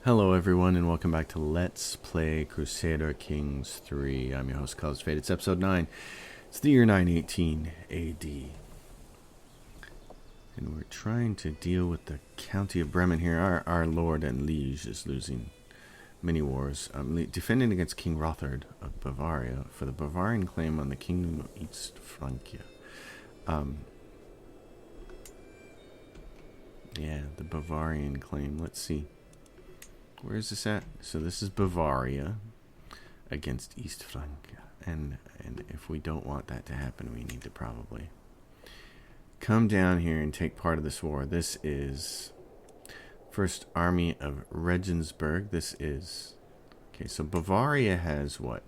Hello everyone and welcome back to Let's Play Crusader Kings 3. I'm your host, Cause Fate. It's episode 9. It's the year 918 AD. And we're trying to deal with the County of Bremen here. Our lord and liege is losing many wars. Defending against King Rothard of Bavaria for the Bavarian claim on the Kingdom of East Francia. Yeah, the Bavarian claim. Let's see. Where is this at? So this is Bavaria against East Francia. And if we don't want that to happen, we need to probably come down here and take part of this war. This is First Army of Regensburg. This is... Okay, so Bavaria has what?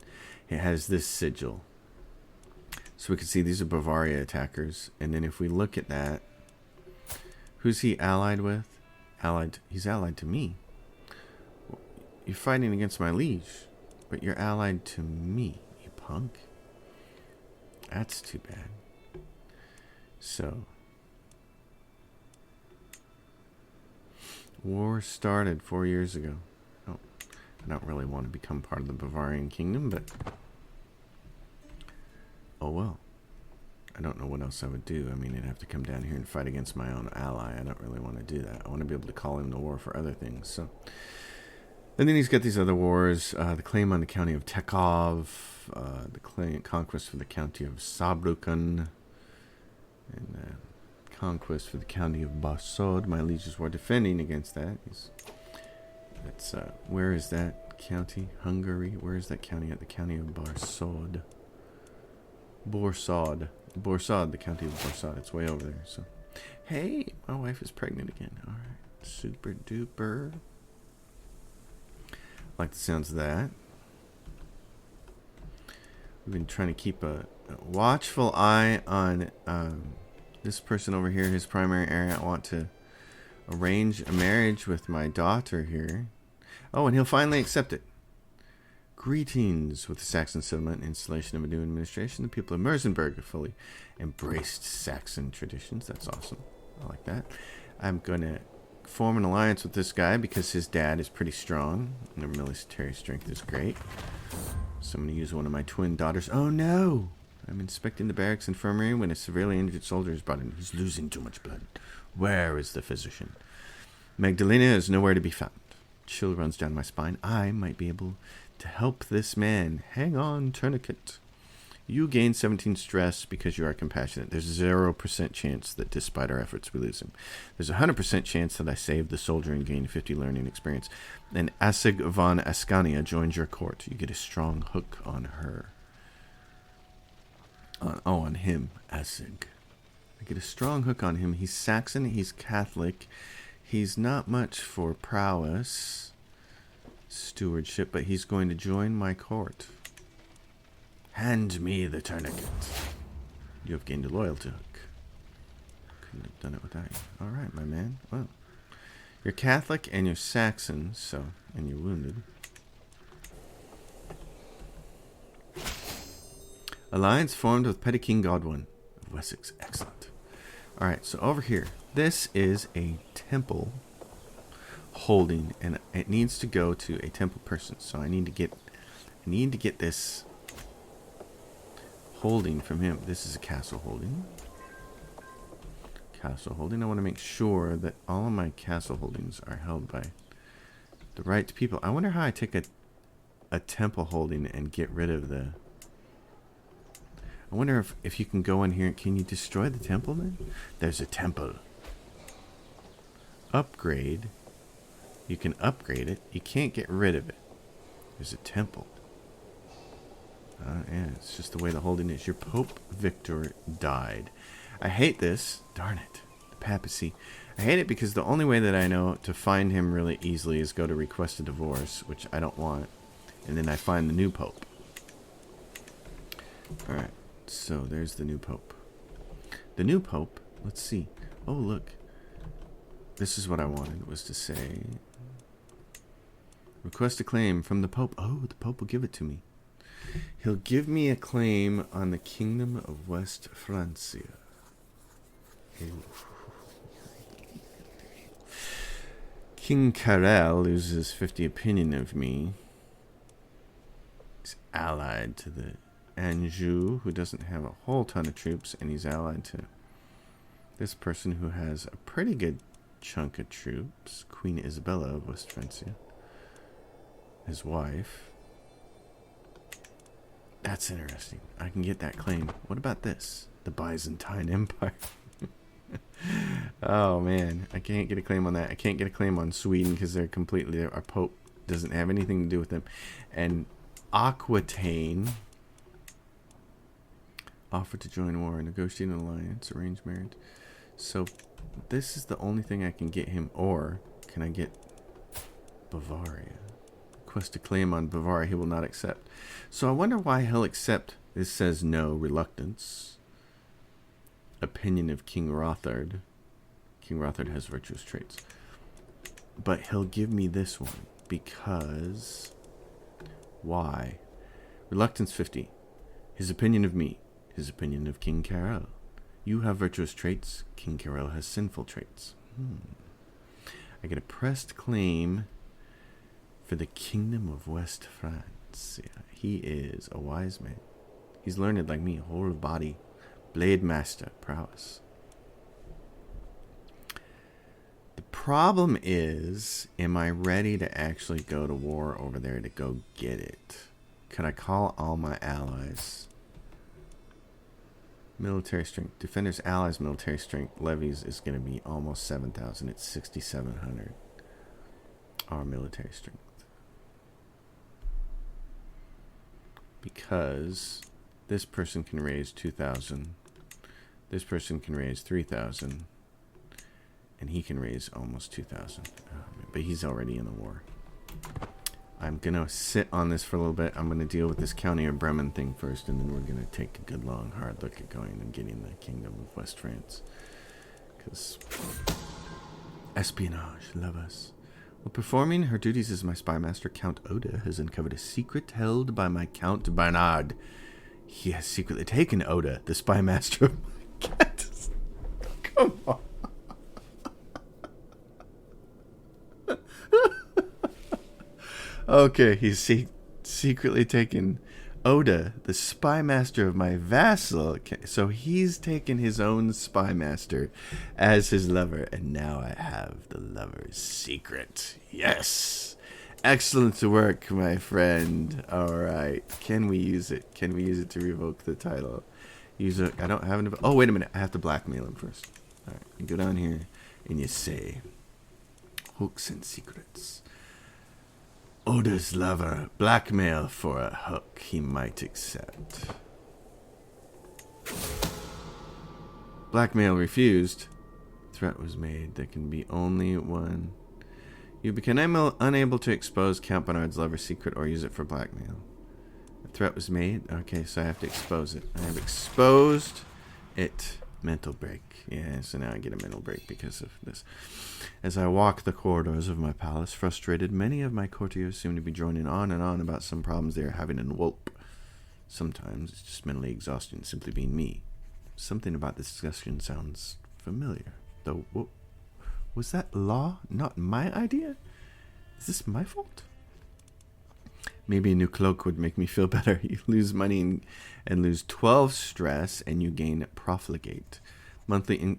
It has this sigil. So we can see these are Bavaria attackers. And then if we look at that, who's he allied with? He's allied to me. You're fighting against my liege, but you're allied to me, you punk. That's too bad. So, war started 4 years ago. Oh, I don't really want to become part of the Bavarian kingdom, but oh well. I don't know what else I would do. I mean, I'd have to come down here and fight against my own ally. I don't really want to do that. I want to be able to call in the war for other things, so... And then he's got these other wars, the claim on the county of Tekov, the conquest for the county of Saarbrücken, and conquest for the county of Borsod. My lieges were defending against that. Where is that county? Hungary. Where is that county at? The county of Borsod. Borsod, the county of Borsod. It's way over there. So, hey, my wife is pregnant again. All right, super duper. Like the sounds of that. We've been trying to keep a watchful eye on this person over here, his primary area. I want to arrange a marriage with my daughter here. Oh, and he'll finally accept it. Greetings. With the Saxon settlement and installation of a new administration, the people of Merseburg have fully embraced Saxon traditions. That's awesome. I like that. I'm going to form an alliance with this guy because his dad is pretty strong and their military strength is great. So I'm going to use one of my twin daughters. Oh no! I'm inspecting the barracks infirmary when a severely injured soldier is brought in. He's losing too much blood. Where is the physician? Magdalena is nowhere to be found. Chill runs down my spine. I might be able to help this man. Hang on, tourniquet. You gain 17 stress because you are compassionate. There's a 0% chance that despite our efforts we lose him. There's a 100% chance that I save the soldier and gain 50 learning experience. And Assig von Ascania joins your court. You get a strong hook on her. On him, Assig. I get a strong hook on him. He's Saxon, he's Catholic. He's not much for prowess, stewardship, but he's going to join my court. Hand me the tourniquet. You have gained a loyalty hook. Couldn't have done it without you. Alright, my man. Well, you're Catholic and you're Saxon, so, and you're wounded. Alliance formed with Petty King Godwin of Wessex. Excellent. Alright, so over here. This is a temple holding, and it needs to go to a temple person. So I need to get this holding from him. This is a castle holding. Castle holding. I want to make sure that all of my castle holdings are held by the right people. I wonder how I take a temple holding and get rid of the... I wonder if you can go in here. Can you destroy the temple then? There's a temple. Upgrade. You can upgrade it. You can't get rid of it. There's a temple. Yeah, it's just the way the holding is. Your Pope Victor died. I hate this. Darn it. The papacy. I hate it because the only way that I know to find him really easily is go to request a divorce, which I don't want. And then I find the new Pope. Alright. So there's the new Pope. The new Pope. Let's see. Oh, look. This is what I wanted, was to say... Request a claim from the Pope. Oh, the Pope will give it to me. He'll give me a claim on the Kingdom of West Francia. King Karel loses 50 opinion of me. He's allied to the Anjou, who doesn't have a whole ton of troops, and he's allied to this person who has a pretty good chunk of troops, Queen Isabella of West Francia, his wife. That's interesting. I can get that claim. What about this? The Byzantine Empire. Oh man, I can't get a claim on that. I can't get a claim on Sweden because they're completely, our Pope doesn't have anything to do with them. And Aquitaine offered to join war, negotiate an alliance, arrange marriage. So this is the only thing I can get him. Or can I get Bavaria? Request a claim on Bavaria he will not accept. So I wonder why he'll accept. This says no, reluctance. Opinion of King Rothard. King Rothard has virtuous traits. But he'll give me this one because... Why? Reluctance 50. His opinion of me. His opinion of King Karel. You have virtuous traits. King Karel has sinful traits. I get a pressed claim for the Kingdom of West France. Yeah, he is a wise man. He's learned like me, whole body. Blade master, prowess. The problem is, am I ready to actually go to war over there to go get it? Can I call all my allies? Military strength. Defenders' allies' military strength levies is going to be almost 7,000. It's 6,700. Our military strength. Because this person can raise 2,000. This person can raise 3,000. And he can raise almost 2,000. But he's already in the war. I'm going to sit on this for a little bit. I'm going to deal with this County of Bremen thing first. And then we're going to take a good long hard look at going and getting the Kingdom of West France. Because espionage, love us. While performing her duties as my spy master, Count Oda has uncovered a secret held by my Count Bernard. He has secretly taken Oda, the spy master of my cat. Come on. Okay, he's secretly taken Oda, the spy master of my vassal. So he's taken his own spy master as his lover, and now I have the lover's secret. Yes! Excellent work, my friend. Alright, can we use it? Can we use it to revoke the title? Use it. I don't have enough. Oh, wait a minute. I have to blackmail him first. Alright, you go down here and you say, hooks and secrets. Oda's lover, blackmail for a hook he might accept. Blackmail refused. Threat was made. There can be only one. You become unable to expose Count Bernard's lover's secret or use it for blackmail. A threat was made. Okay, so I have to expose it. I have exposed it. Mental break. Yeah, so now I get a mental break because of this. As I walk the corridors of my palace, frustrated, many of my courtiers seem to be droning on and on about some problems they are having in Wolpe. Sometimes it's just mentally exhausting simply being me. Something about this discussion sounds familiar. Though, was that law not my idea? Is this my fault? Maybe a new cloak would make me feel better. You lose money and lose 12 stress, and you gain profligate. Monthly no.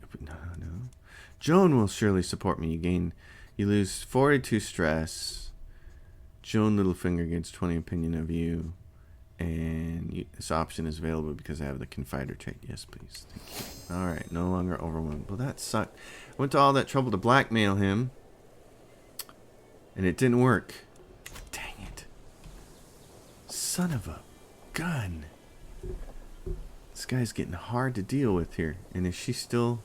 Joan will surely support me. You lose 42 stress. Joan Littlefinger gets 20 opinion of you. And this option is available because I have the Confider trait. Yes, please. Thank you. Alright, no longer overwhelmed. Well, that sucked. I went to all that trouble to blackmail him. And it didn't work. Dang it. Son of a gun. This guy's getting hard to deal with here. And is she still...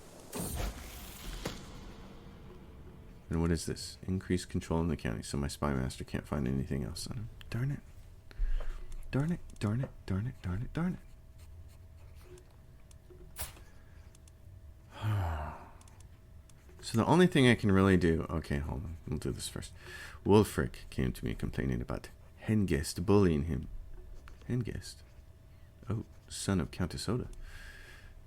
And what is this? Increased control in the county, so my spy master can't find anything else on him. Darn it. Darn it, darn it, darn it, darn it, darn it. So the only thing I can really do... Okay, hold on. We'll do this first. Wulfric came to me complaining about Hengist bullying him. Hengist? Oh, son of Countess Oda.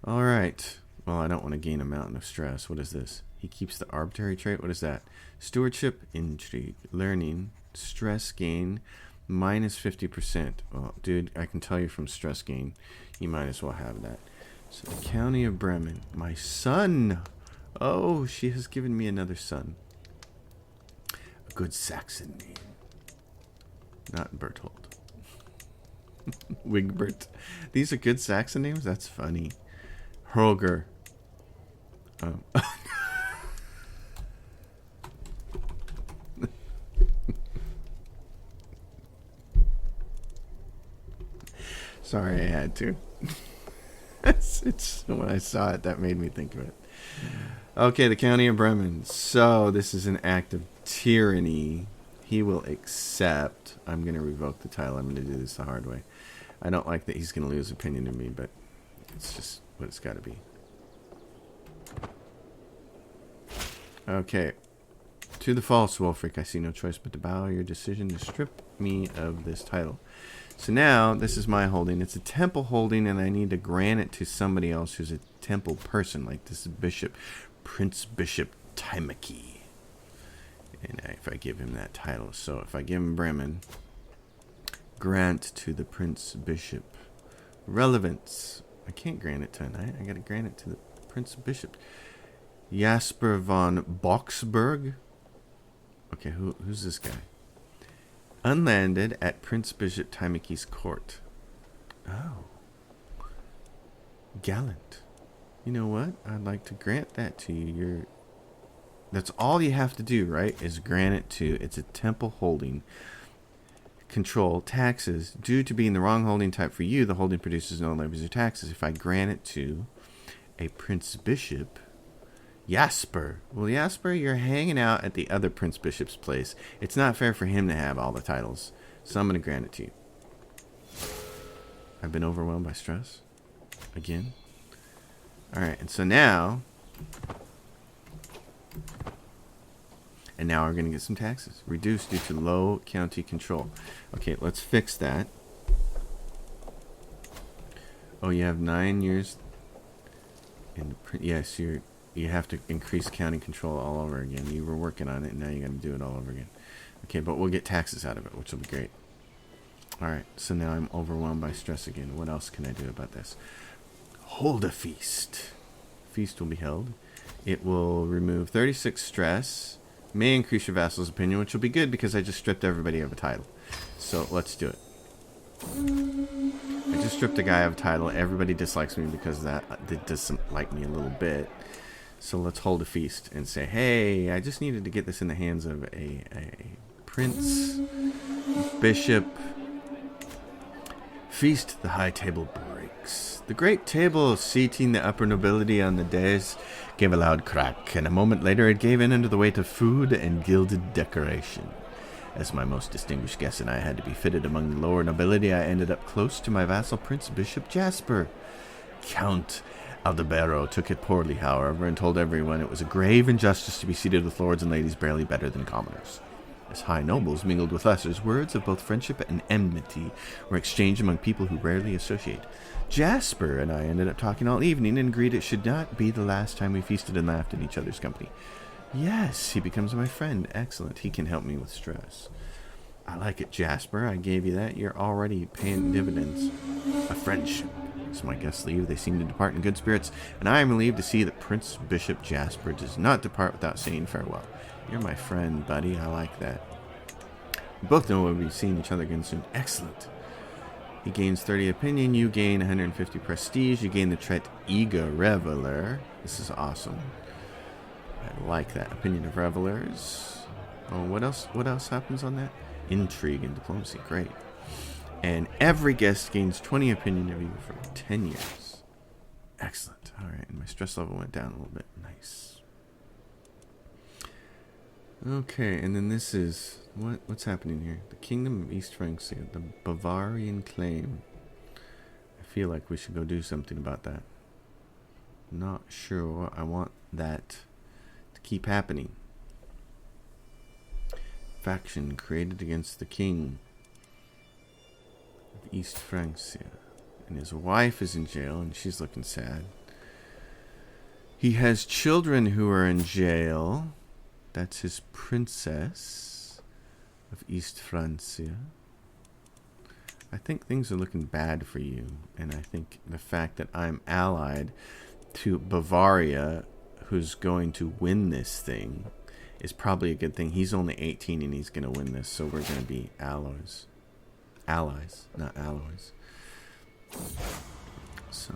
Alright. Well, I don't want to gain a mountain of stress. What is this? He keeps the arbitrary trait. What is that? Stewardship, intrigue, learning, stress gain, minus 50%. Well, dude, I can tell you from stress gain, you might as well have that. So the County of Bremen. My son. Oh, she has given me another son. A good Saxon name. Not Berthold. Wigbert. These are good Saxon names? That's funny. Holger. Sorry, I had to. It's when I saw it that made me think of it. Okay, the County of Bremen. So this is an act of tyranny. He will accept. I'm going to revoke the title. I'm going to do this the hard way. I don't like that he's going to lose opinion to me, but it's just what it's got to be. Okay. To the false, Wolfric, I see no choice but to bow your decision to strip me of this title. So now, this is my holding. It's a temple holding, and I need to grant it to somebody else who's a temple person, like this bishop, Prince Bishop Timaki. And if I give him that title. So if I give him Bremen, grant to the Prince Bishop. Relevance. I can't grant it tonight. I got to grant it to the Prince Bishop. Jasper von Boxberg. Okay, who's this guy? Unlanded at Prince Bishop Timaki's court. Oh. Gallant. You know what? I'd like to grant that to you. That's all you have to do, right? Is grant it to. It's a temple holding. Control. Taxes. Due to being the wrong holding type for you, the holding produces no levies or taxes. If I grant it to a Prince Bishop... Jasper. Well, Jasper, you're hanging out at the other Prince Bishop's place. It's not fair for him to have all the titles. So I'm going to grant it to you. I've been overwhelmed by stress. Again. Alright, and so now... And now we're going to get some taxes. Reduced due to low county control. Okay, let's fix that. Oh, you have 9 years... Yes, you have to increase county control all over again. You were working on it, and now you got to do it all over again. Okay, but we'll get taxes out of it, which will be great. Alright, so now I'm overwhelmed by stress again. What else can I do about this? Hold a feast. Feast will be held. It will remove 36 stress. May increase your vassal's opinion, which will be good because I just stripped everybody of a title. So let's do it. I just stripped a guy of a title. Everybody dislikes me because of that. They doesn't like me a little bit. So let's hold a feast and say, hey, I just needed to get this in the hands of a prince, bishop. Feast, the high table breaks. The great table seating the upper nobility on the dais gave a loud crack, and a moment later it gave in under the weight of food and gilded decoration. As my most distinguished guest and I had to be fitted among the lower nobility, I ended up close to my vassal Prince Bishop Jasper. Count Aldebaro took it poorly, however, and told everyone it was a grave injustice to be seated with lords and ladies barely better than commoners. As high nobles mingled with lessers, words of both friendship and enmity were exchanged among people who rarely associate. Jasper and I ended up talking all evening and agreed it should not be the last time we feasted and laughed in each other's company. Yes, he becomes my friend. Excellent. He can help me with stress. I like it, Jasper. I gave you that. You're already paying dividends. A friendship. As my guests leave, they seem to depart in good spirits, and I am relieved to see that Prince Bishop Jasper does not depart without saying farewell. You're my friend, buddy. I like that. We both know we'll be seeing each other again soon. Excellent. He gains 30 opinion. You gain 150 prestige. You gain the trait Eager Reveler. This is awesome. I like that. Opinion of Revelers. Oh, what else? What else happens on that? Intrigue and diplomacy. Great. And every guest gains 20 opinion of you for 10 years. Excellent. All right. And my stress level went down a little bit. Nice. Okay. And then this is... What's happening here? The Kingdom of East Francia. The Bavarian Claim. I feel like we should go do something about that. Not sure I want that to keep happening. Faction created against the king of East Francia, and his wife is in jail and she's looking sad. He has children who are in jail. That's his princess of East Francia. I think things are looking bad for you. And I think the fact that I'm allied to Bavaria, who's going to win this thing, is probably a good thing. He's only 18 and he's going to win this, so we're going to be allies. Allies, not alloys. So.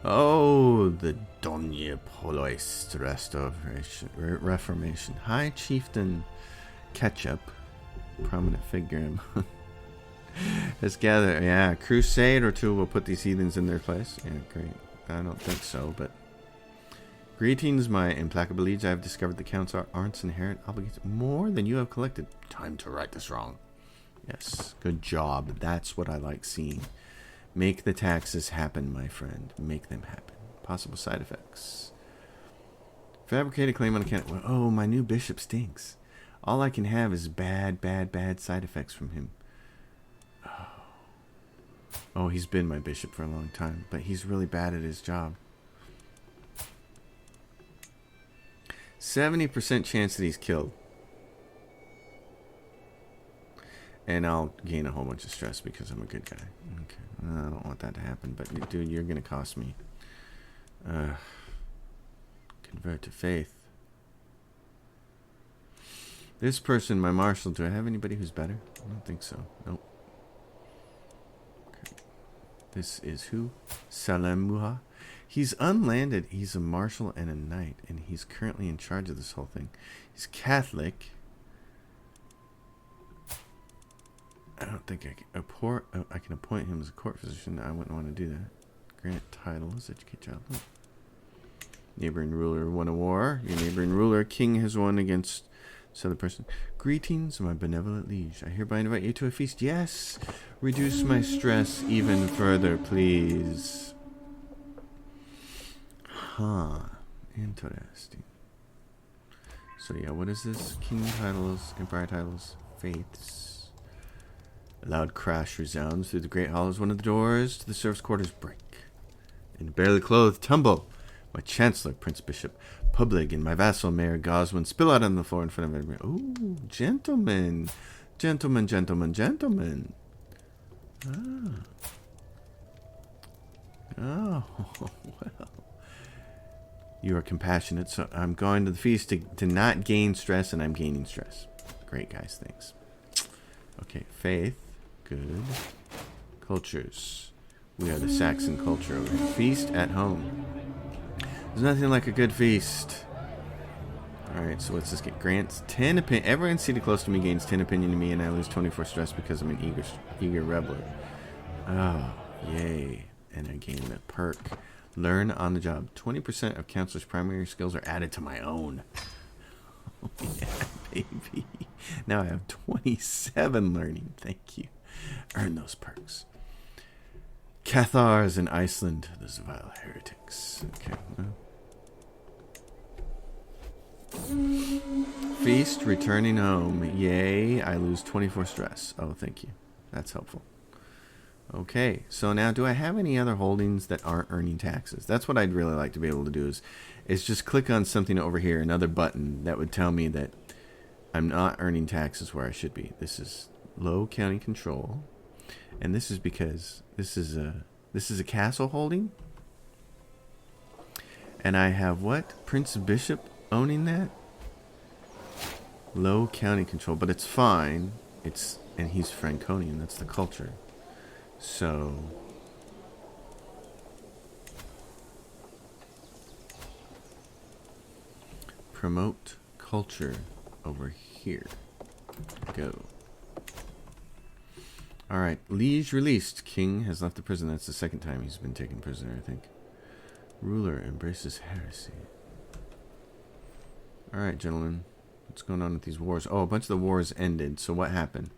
Oh, the Donye Poloist Reformation. High Chieftain Ketchup, prominent figure. Let's gather. Yeah, Crusader 2 will put these heathens in their place. Yeah, great. I don't think so, but... Greetings, my implacable liege. I have discovered the Count's aren't inherent obligations more than you have collected. Time to right this wrong. Yes, good job. That's what I like seeing. Make the taxes happen, my friend. Make them happen. Possible side effects. Fabricate a claim on account. Oh, my new bishop stinks. All I can have is bad side effects from him. Oh, he's been my bishop for a long time, but he's really bad at his job. 70% chance that he's killed. And I'll gain a whole bunch of stress because I'm a good guy. Okay. I don't want that to happen, but dude, you're going to cost me. Convert to faith. This person, my marshal, do I have anybody who's better? I don't think so. Nope. Okay. This is who? Salamuha. He's unlanded. He's a marshal and a knight, and he's currently in charge of this whole thing. He's Catholic. I don't think I can appoint him as a court physician. I wouldn't want to do that. Grant titles. Educate child. Oh. Neighboring ruler won a war. Your neighboring ruler, king, has won against this other person. Greetings, my benevolent liege. I hereby invite you to a feast. Yes. Reduce my stress even further, please. Huh. Interesting. So yeah, what is this? King titles, empire titles, faiths. A loud crash resounds through the great hall as one of the doors to the serfs' quarters break. And barely clothed tumble. My chancellor, Prince Bishop Publig, and my vassal, Mayor Goswin, spill out on the floor in front of everyone. Ooh, gentlemen. Gentlemen, gentlemen, gentlemen. Ah. Oh, well. You are compassionate, so I'm going to the feast to not gain stress, and I'm gaining stress. Great, guys, thanks. Okay, faith. Good. Cultures. We are the Saxon culture over here. Feast at home. There's nothing like a good feast. Alright, so what's this get? Grants 10 opinion. Everyone seated close to me gains 10 opinion to me, and I lose 24 stress because I'm an eager rebeler. Oh, yay. And I gain the perk. Learn on the job. 20% of counselor's primary skills are added to my own. Oh, yeah, baby. Now I have 27 learning. Thank you. Earn those perks. Cathars in Iceland. Those vile heretics. Okay. Well. Feast returning home. Yay. I lose 24 stress. Oh, thank you. That's helpful. Okay. So now, do I have any other holdings that aren't earning taxes? That's what I'd really like to be able to do is just click on something over here, another button that would tell me that I'm not earning taxes where I should be. This is low county control. And this is because this is a castle holding. And I have what? Prince Bishop owning that? Low county control, but it's fine. And he's Franconian, that's the culture. So promote culture over here. Go. Alright, liege released. King has left the prison. That's the second time he's been taken prisoner, I think. Ruler embraces heresy. Alright, gentlemen. What's going on with these wars? Oh, a bunch of the wars ended. So what happened?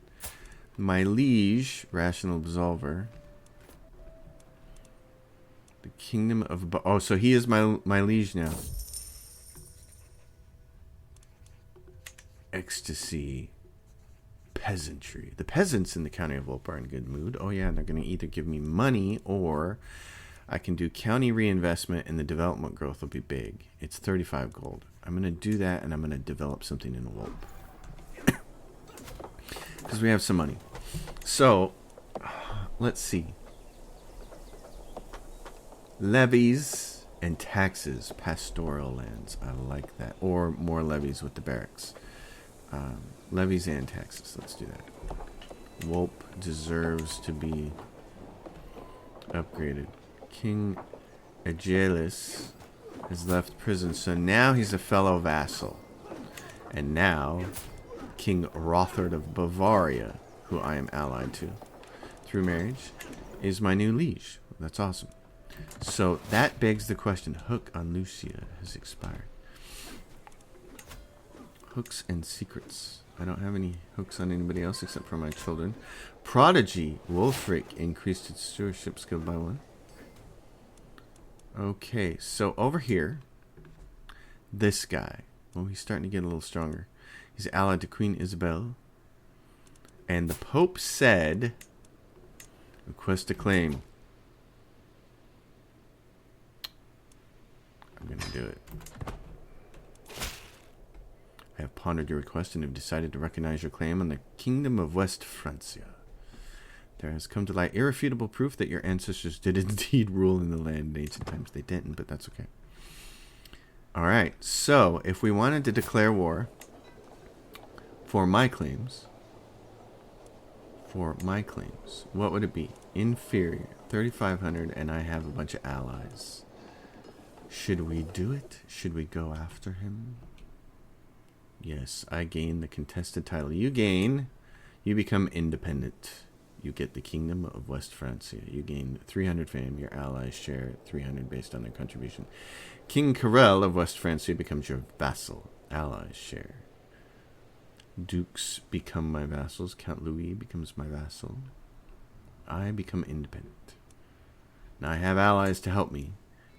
My liege, rational absolver. The kingdom of... Oh, so he is my liege now. Ecstasy. Peasantry. The peasants in the county of Wolp are in good mood. Oh yeah, they're going to either give me money or I can do county reinvestment, and the development growth will be big. It's 35 gold. I'm going to do that, and I'm going to develop something in Wolp. Because we have some money. So, let's see. Levies and taxes, pastoral lands. I like that. Or more levies with the barracks. Levies and taxes. Let's do that. Wolp deserves to be upgraded. King Aegelis has left prison, so now he's a fellow vassal. And now, King Rothard of Bavaria, who I am allied to through marriage, is my new liege. That's awesome. So that begs the question, hook on Lucia has expired. Hooks and secrets. I don't have any hooks on anybody else except for my children. Prodigy Wolfric increased its stewardship skill by 1. Okay, so over here, this guy. Well, he's starting to get a little stronger. He's allied to Queen Isabel. And the Pope said, request a claim. I'm going to do it. I have pondered your request and have decided to recognize your claim on the Kingdom of West Francia. There has come to light irrefutable proof that your ancestors did indeed rule in the land in ancient times. They didn't, but that's okay. Alright, so if we wanted to declare war for my claims, what would it be? Inferior, 3,500, and I have a bunch of allies. Should we do it? Should we go after him? Yes, I gain the contested title. You become independent. You get the Kingdom of West Francia. You gain 300 fame. Your allies share 300 based on their contribution. King Carel of West Francia becomes your vassal. Allies share. Dukes become my vassals. Count Louis becomes my vassal. I become independent. Now I have allies to help me.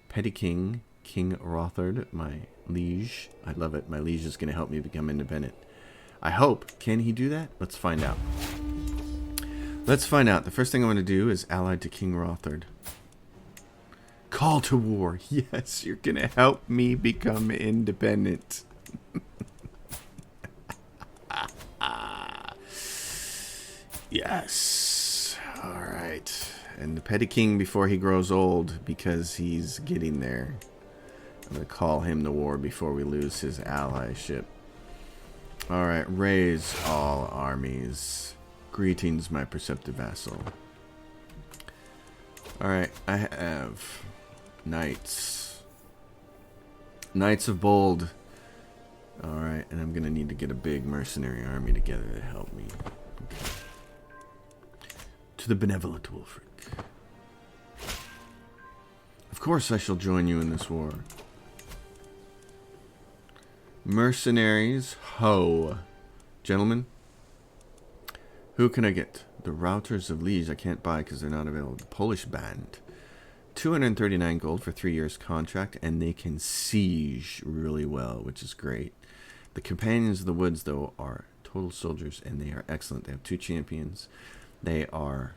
Petty King, King Rothard, my liege. I love it. My liege is going to help me become independent. I hope. Can he do that? Let's find out. Let's find out. The first thing I'm going to do is allied to King Rothard. Call to war. Yes, you're going to help me become independent. Yes. All right. And the petty king before he grows old, because he's getting there. I'm going to call him to war before we lose his allyship. All right. Raise all armies. Greetings, my perceptive vassal. All right. I have knights. Knights of Bold. All right. And I'm going to need to get a big mercenary army together to help me. Okay. To the benevolent Wolfric. Of course I shall join you in this war. Mercenaries, ho. Gentlemen, who can I get? The Routers of Liege I can't buy because they're not available. The Polish Band. 239 gold for 3 years contract, and they can siege really well, which is great. The Companions of the Woods, though, are total soldiers, and they are excellent. They have 2 champions. They are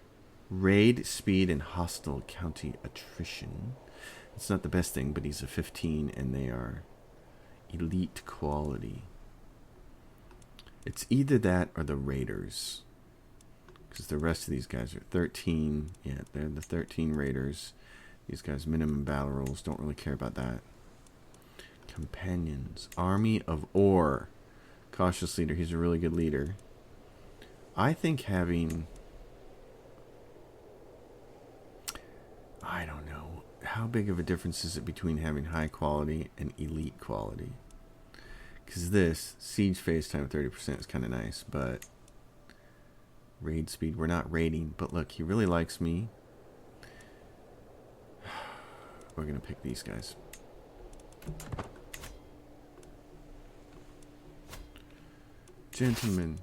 raid, speed, and hostile county attrition. It's not the best thing, but he's a 15, and they are elite quality. It's either that or the raiders, because the rest of these guys are 13. Yeah, they're the 13 raiders. These guys minimum battle rules. Don't really care about that. Companions. Army of Ore. Cautious leader. He's a really good leader. I think having... I don't know. How big of a difference is it between having high quality and elite quality? Because this, siege phase time 30% is kind of nice, but raid speed, we're not raiding. But look, he really likes me. We're going to pick these guys. Gentlemen,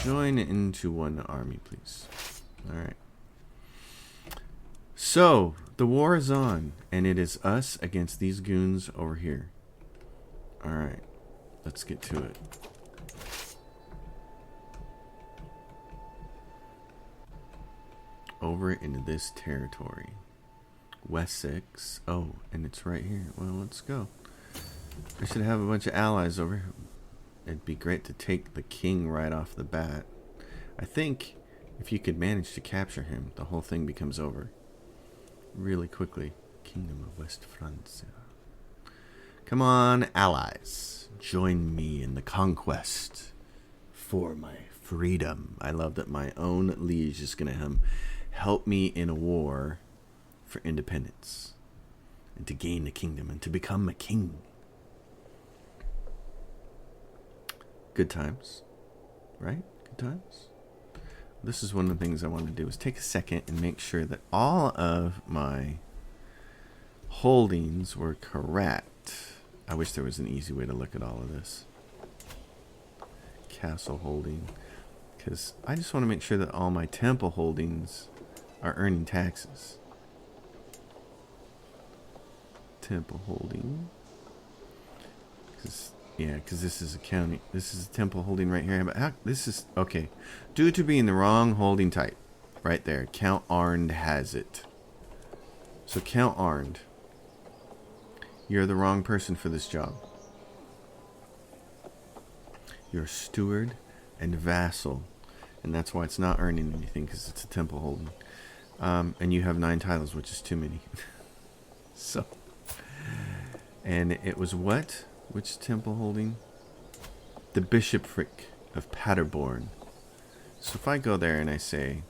join into one army, please. Alright. So, the war is on, and it is us against these goons over here. Alright, let's get to it. Over into this territory. Wessex. Oh, and it's right here. Well, let's go. I should have a bunch of allies over here. It'd be great to take the king right off the bat. I think if you could manage to capture him, the whole thing becomes over really quickly. Kingdom of West Francia. Come on, allies. Join me in the conquest for my freedom. I love that my own liege is going to help me in a war for independence and to gain the kingdom and to become a king. Good times, right? Good times. This is one of the things I want to do is take a second and make sure that all of my holdings were correct. I wish there was an easy way to look at all of this. Castle holding. Because I just want to make sure that all my temple holdings are earning taxes. Temple holding. Because this is a county. This is a temple holding right here. But this is... Okay. Due to being the wrong holding type. Right there. Count Arndt has it. So Count Arndt. You're the wrong person for this job. You're a steward and vassal. And that's why it's not earning anything. Because it's a temple holding. And you have 9 titles, which is too many. So... And it was what? Which temple holding? The bishopric of Paderborn. So if I go there and I say,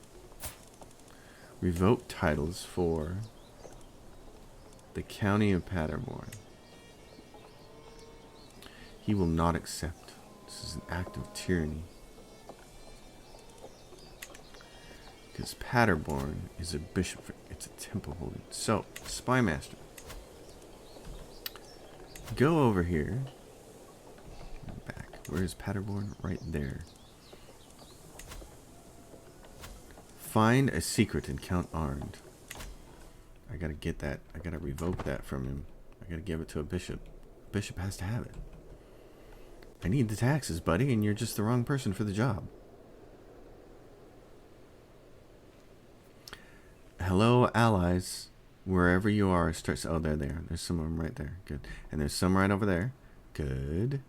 revoke titles for the county of Paderborn, he will not accept. This is an act of tyranny. Because Paderborn is a bishopric. It's a temple holding. So, Spy Master. Go over here. Back. Where is Paderborn? Right there. Find a secret in Count Arndt. I gotta get that. I gotta revoke that from him. I gotta give it to a bishop. Bishop has to have it. I need the taxes, buddy, and you're just the wrong person for the job. Hello, allies. Wherever you are, starts. Oh, they're there. There's some of them right there. Good. And there's some right over there. Good.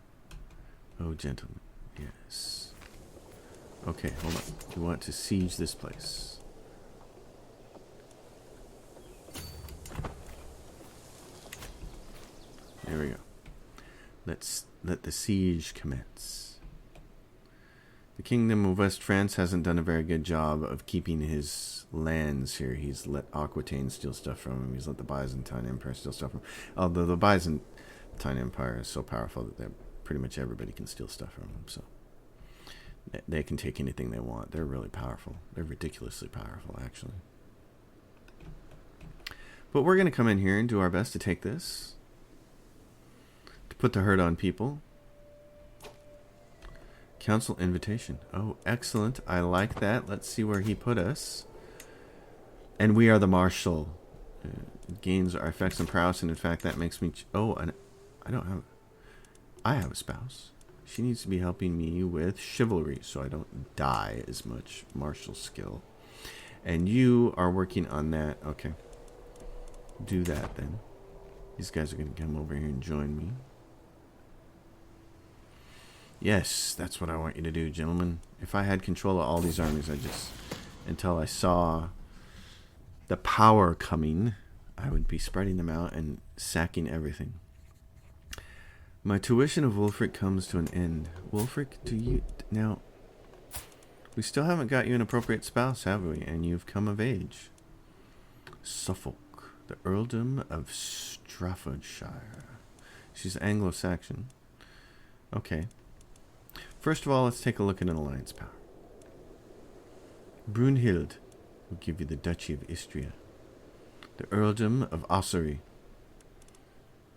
Oh, gentlemen. Yes. Okay, hold on. You want to siege this place. There we go. Let's let the siege commence. The Kingdom of West France hasn't done a very good job of keeping his lands here. He's let Aquitaine steal stuff from him. He's let the Byzantine Empire steal stuff from him. Although the Byzantine Empire is so powerful that pretty much everybody can steal stuff from him. So they can take anything they want. They're really powerful. They're ridiculously powerful, actually. But we're going to come in here and do our best to take this. To put the hurt on people. Council invitation. Oh, excellent. I like that. Let's see where he put us. And we are the marshal. Gains our effects and prowess, and in fact, that makes me... Oh, and I don't have... I have a spouse. She needs to be helping me with chivalry, so I don't die as much martial skill. And you are working on that. Okay. Do that, then. These guys are going to come over here and join me. Yes, that's what I want you to do, gentlemen. If I had control of all these armies, until I saw the power coming, I would be spreading them out and sacking everything. My tuition of Wulfric comes to an end. Wulfric, do you... Now, we still haven't got you an appropriate spouse, have we? And you've come of age. Suffolk, the earldom of Staffordshire. She's Anglo-Saxon. Okay. First of all, let's take a look at an alliance power. Brunhild will give you the Duchy of Istria. The earldom of Ossory.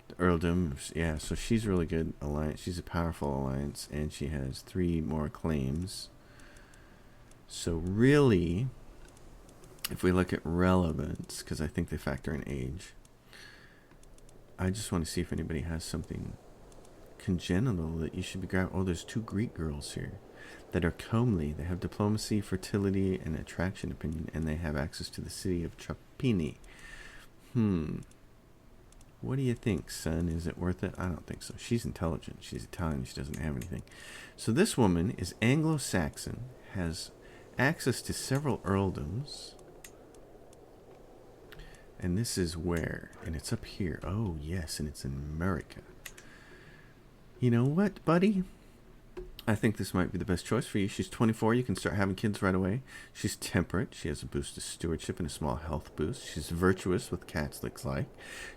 The earldom, yeah, so she's really good alliance. She's a powerful alliance, and she has 3 more claims. So really, if we look at relevance, because I think they factor in age, I just want to see if anybody has something congenital that you should be grabbing. Oh, there's 2 Greek girls here that are comely. They have diplomacy, fertility, and attraction opinion, and they have access to the city of Trapani. What do you think, son? Is it worth it? I don't think so. She's intelligent. She's Italian. She doesn't have anything. So this woman is Anglo-Saxon, has access to several earldoms. And this is where? And it's up here. Oh, yes, and it's in America. You know what, buddy? I think this might be the best choice for you. She's 24. You can start having kids right away. She's temperate. She has a boost to stewardship and a small health boost. She's virtuous, with Catholics like.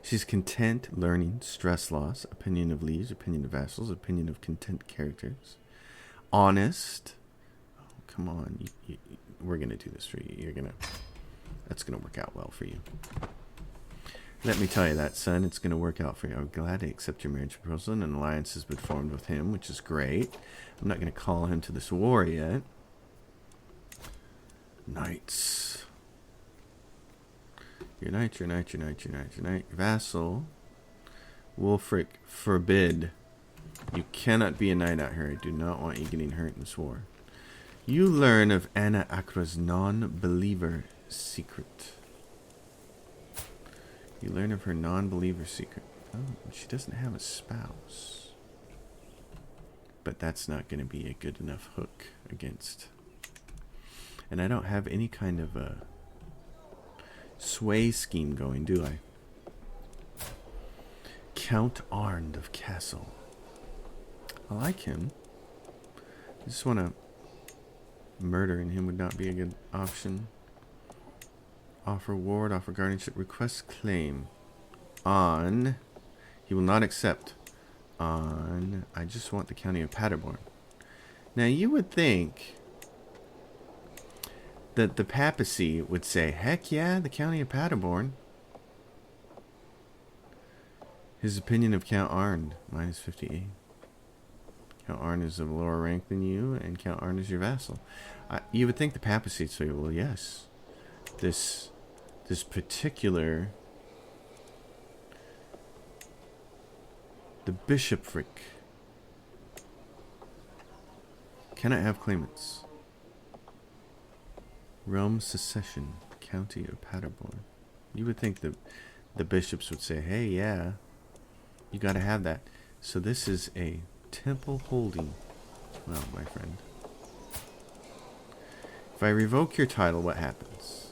She's content, learning, stress loss, opinion of liege, opinion of vassals, opinion of content characters. Honest. Oh, come on. We're going to do this for you. That's going to work out well for you. Let me tell you that, son. It's going to work out for you. I'm glad to accept your marriage proposal, and an alliance has been formed with him, which is great. I'm not going to call him to this war yet. Knights. Your knight, your knight, your knight, your knight, your knight. Vassal. Wulfric, forbid. You cannot be a knight out here. I do not want you getting hurt in this war. You learn of Anna Akra's non-believer secret. You learn of her non-believer secret. Oh, she doesn't have a spouse. But that's not going to be a good enough hook against. And I don't have any kind of a sway scheme going, do I? Count Arndt of Castle. I like him. I just want to... Murdering him would not be a good option. Offer ward, offer guardianship, request claim. On... He will not accept. On... I just want the county of Paderborn. Now you would think that the papacy would say, heck yeah, the county of Paderborn. His opinion of Count Arndt, minus 58. Count Arndt is of lower rank than you, and Count Arndt is your vassal. You would think the papacy would say, well, yes. This particular... The bishopric cannot have claimants. Realm secession, county of Paderborn. You would think that the bishops would say, hey, yeah, you got to have that. So this is a temple holding. Well, my friend. If I revoke your title, what happens?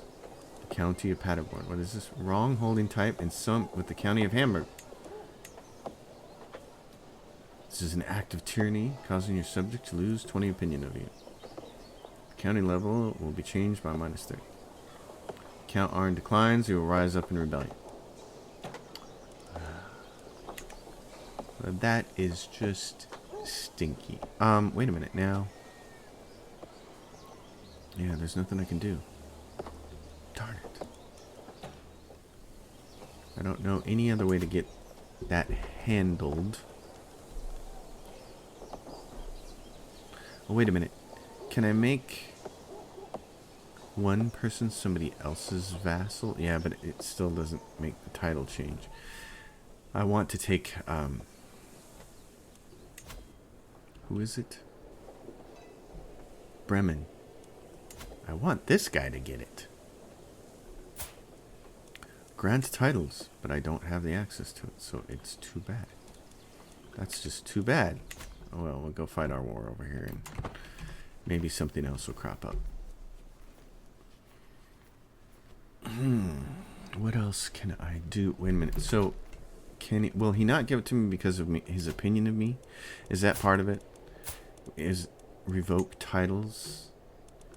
The county of Paderborn. What is this? Wrong holding type and some with the county of Hamburg. This is an act of tyranny, causing your subject to lose 20 opinion of you. County level will be changed by minus 30. Count Arndt declines, he will rise up in rebellion. That is just stinky. Wait a minute now. Yeah, there's nothing I can do. Darn it. I don't know any other way to get that handled. Oh, wait a minute. Can I make one person somebody else's vassal? Yeah, but it still doesn't make the title change. I want to take, who is it? Bremen. I want this guy to get it. Grant titles, but I don't have the access to it, so it's too bad. That's just too bad. Oh well, we'll go fight our war over here, and maybe something else will crop up. What else can I do? Wait a minute. So, will he not give it to me because of his opinion of me? Is that part of it? Is revoke titles?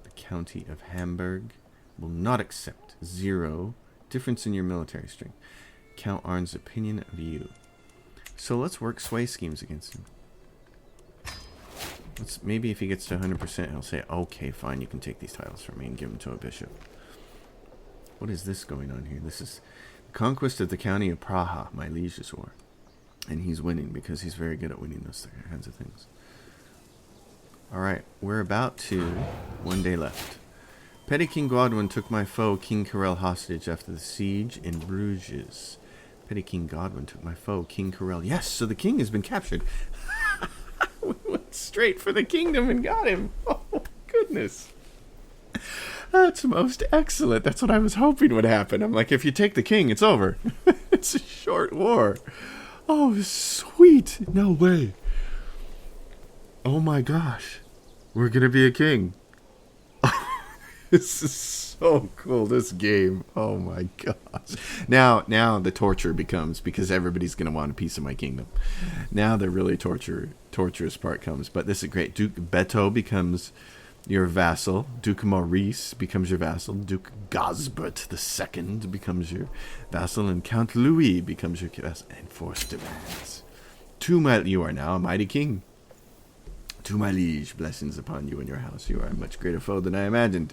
The county of Hamburg will not accept. 0. Difference in your military strength. Count Arndt's opinion of you. So let's work sway schemes against him. Maybe if he gets to 100%, he'll say, okay, fine, you can take these titles from me and give them to a bishop. What is this going on here? This is the conquest of the county of Praha, my liege's war. And he's winning because he's very good at winning those kinds of things. Alright, we're about to... 1 day left. Petty King Godwin took my foe, King Carel, hostage after the siege in Bruges. Petty King Godwin took my foe, King Carel. Yes, so the king has been captured. We went straight for the kingdom and got him. Oh, goodness. That's most excellent. That's what I was hoping would happen. I'm like, if you take the king, it's over. It's a short war. Oh, sweet. No way. Oh my gosh. We're going to be a king. This is so cool, this game. Oh my gosh. Now the torture becomes, because everybody's going to want a piece of my kingdom. Now the really torturous part comes. But this is great. Duke Beto becomes your vassal. Duke Maurice becomes your vassal. Duke Gosbert II becomes your vassal. And Count Louis becomes your vassal. Enforced demands. You are now a mighty king. To my liege, blessings upon you and your house. You are a much greater foe than I imagined.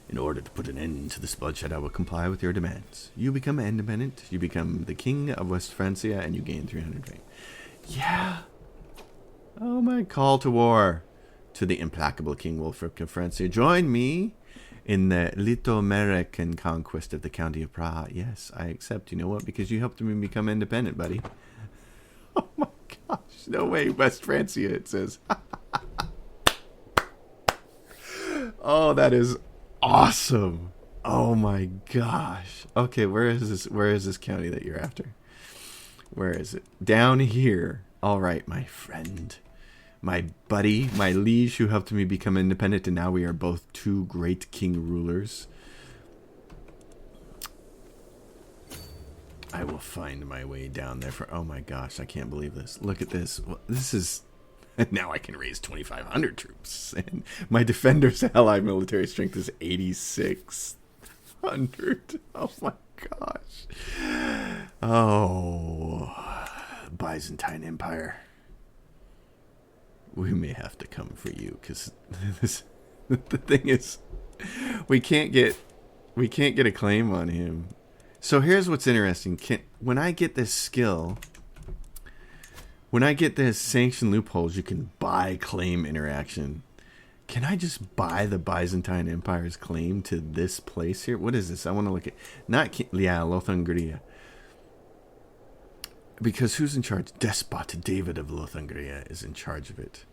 In order to put an end to this bloodshed, I will comply with your demands. You become independent. You become the king of West Francia, and you gain 300 fame. Yeah. Oh my, call to war. To the implacable King Wolfric of Francia. Join me in the Little-American conquest of the county of Praha. Yes, I accept. You know what? Because you helped me become independent, buddy. Oh my gosh. No way. West Francia, it says. Oh, that is awesome. Oh my gosh. Okay, where is this county that you're after? Where is it? Down here. All right, my friend. My buddy, my liege who helped me become independent, and now we are both two great king rulers. I will find my way down there for... Oh my gosh, I can't believe this. Look at this. This is... Now I can raise 2,500 troops. And my defender's allied military strength is 8,600. Oh my gosh. Oh, Byzantine Empire. We may have to come for you, because the thing is, we can't get a claim on him. So here's what's interesting. When I get this skill, when I get this sanction loopholes, you can buy claim interaction. Can I just buy the Byzantine Empire's claim to this place here? What is this? I want to look at... Lothongria. Because who's in charge? Despot David of Lothongria is in charge of it.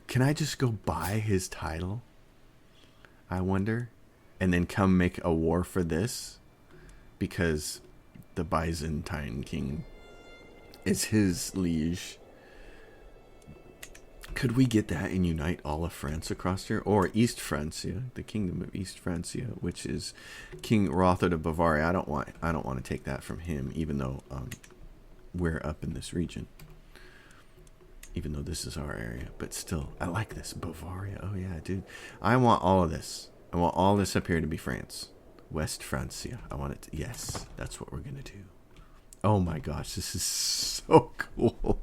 Can I just go buy his title? I wonder. And then come make a war for this? Because the Byzantine king is his liege. Could we get that and unite all of France across here? Or East Francia, the kingdom of East Francia, which is King Rothard of Bavaria. I don't want to take that from him, even though we're up in this region. Even though this is our area. But still, I like this. Bavaria. Oh yeah, dude. I want all of this. I want all this up here to be France. West Francia. I want it to... Yes, that's what we're going to do. Oh my gosh, this is so cool.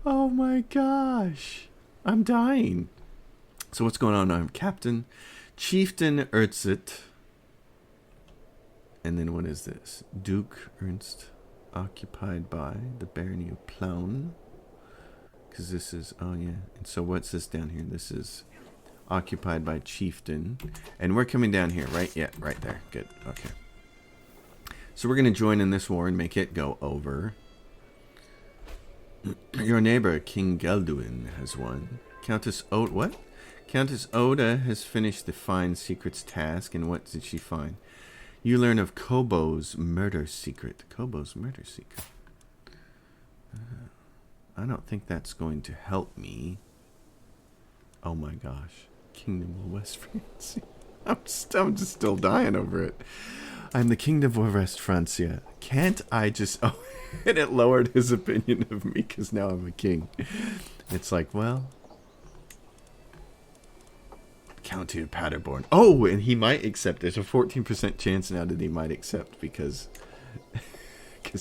Oh my gosh. I'm dying. So what's going on? I'm Captain Chieftain Erzit. And then what is this? Duke Ernst, occupied by the Barony of Plauen. Because this is... Oh yeah. And so what's this down here? This is occupied by Chieftain. And we're coming down here, right? Yeah, right there. Good. Okay. So we're going to join in this war and make it go over. Your neighbor, King Gelduin, has won. Countess Oda... What? Countess Oda has finished the Find Secrets task. And what did she find? You learn of Kobo's murder secret. Kobo's murder secret. I don't think that's going to help me. Oh my gosh. Kingdom of West Francia. I'm just still dying over it. I'm the Kingdom of West Francia. Can't I just... Oh, and it lowered his opinion of me because now I'm a king. It's like, well... County of Paderborn. Oh, and he might accept. There's a 14% chance now that he might accept because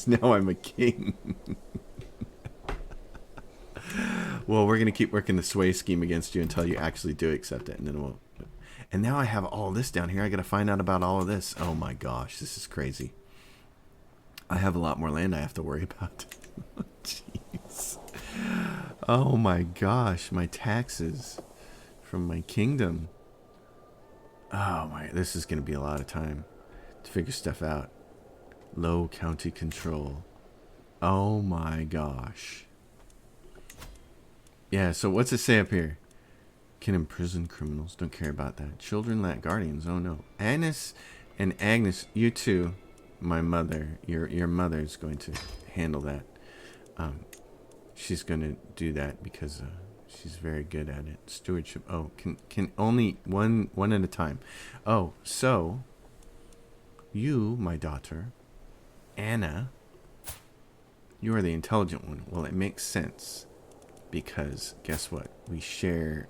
now I'm a king. Well, we're going to keep working the sway scheme against you until you actually do accept it. And then we'll... And now I have all this down here. I got to find out about all of this. Oh my gosh, this is crazy. I have a lot more land I have to worry about. Jeez. Oh my gosh, my taxes from my kingdom. Oh my, this is going to be a lot of time to figure stuff out. Low county control. Oh my gosh. Yeah, so what's it say up here? Can imprison criminals. Don't care about that. Children lack guardians. Oh no. Agnes and Agnes, you two, my mother, your mother is going to handle that. She's going to do that because she's very good at it. Stewardship. Oh, can only one at a time. Oh, so you, my daughter, Anna, you are the intelligent one. Well, it makes sense because guess what? We share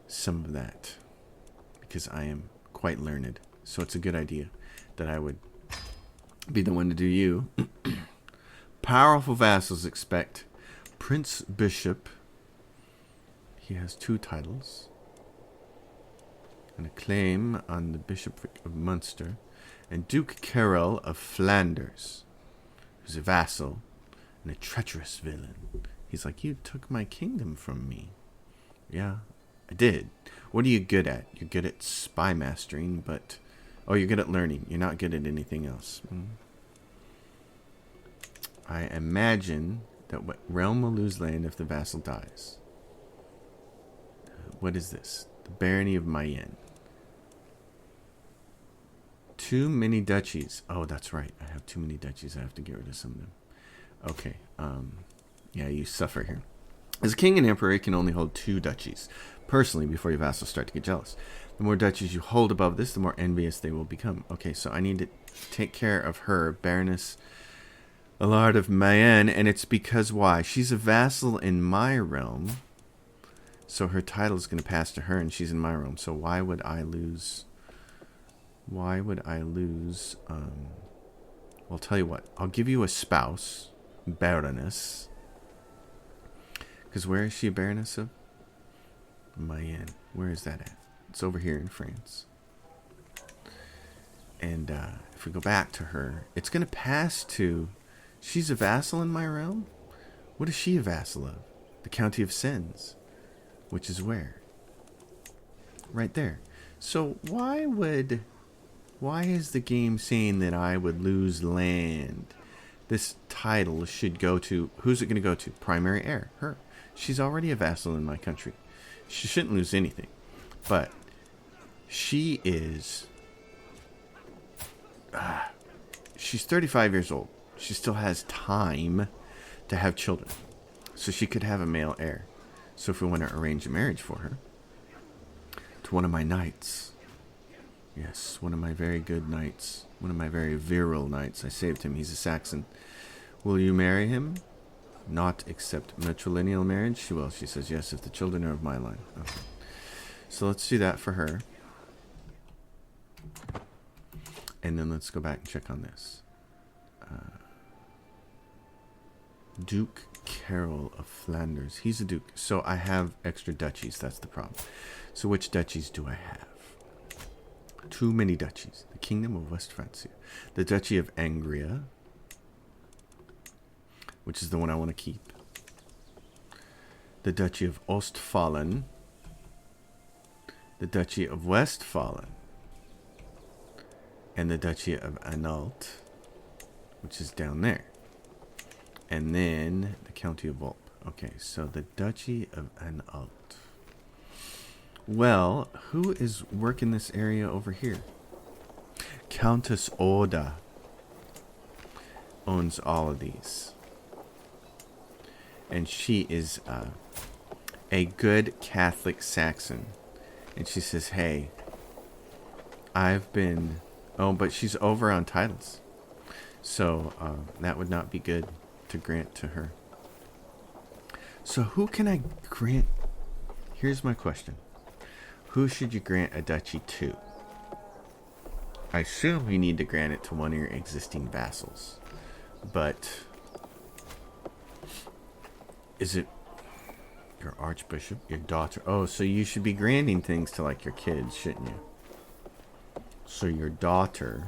some of that because I am quite learned. So it's a good idea that I would be the one to do you. Powerful vassals expect Prince Bishop. He has 2 titles. And a claim on the Bishopric of Munster. And Duke Carol of Flanders, who's a vassal and a treacherous villain. He's like, you took my kingdom from me. Yeah, I did. What are you good at? You're good at spy mastering, but... Oh, you're good at learning. You're not good at anything else. I imagine that what realm will lose land if the vassal dies. What is this? The Barony of Mayenne. Too many duchies. Oh, that's right. I have too many duchies. I have to get rid of some of them. Okay. Yeah, you suffer here. As a king and emperor, you can only hold 2 duchies. Personally, before your vassals start to get jealous. The more duchies you hold above this, the more envious they will become. Okay, so I need to take care of her, Baroness Allard of Mayenne, and it's because why? She's a vassal in my realm, so her title is going to pass to her, and she's in my realm. So why would I lose? Why would I lose? Well, I'll tell you what. I'll give you a spouse, Baroness. Because where is she a Baroness of? Mayenne. Where is that at? It's over here in France. And if we go back to her, it's going to pass to... She's a vassal in my realm? What is she a vassal of? The County of Sens. Which is where? Right there. So why is the game saying that I would lose land? This title should go to... Who's it going to go to? Primary heir. Her. She's already a vassal in my country. She shouldn't lose anything. But she is... she's 35 years old. She still has time to have children. So she could have a male heir. So if we want to arrange a marriage for her to one of my knights. Yes, one of my very good knights. One of my very virile knights. I saved him. He's a Saxon. Will you marry him? Not accept matrilineal marriage? She will. She says yes if the children are of my line. Okay. So let's do that for her. And then let's go back and check on this. Duke Carol of Flanders. He's a duke. So I have extra duchies. That's the problem. So which duchies do I have? Too many duchies. The Kingdom of West Francia. The Duchy of Angria, which is the one I want to keep. The Duchy of Ostfalen. The Duchy of Westfalen. And the Duchy of Anhalt, which is down there. And then the County of Volpe. Okay, so the Duchy of Anhalt. Well, who is working this area over here? Countess Oda owns all of these. And she is a good Catholic Saxon. And she says, hey, I've been... Oh, but she's over on titles. So that would not be good to grant to her. So who can I grant? Here's my question. Who should you grant a duchy to? I assume you need to grant it to one of your existing vassals. But is it your archbishop, your daughter? Oh, so you should be granting things to like your kids, shouldn't you? So your daughter,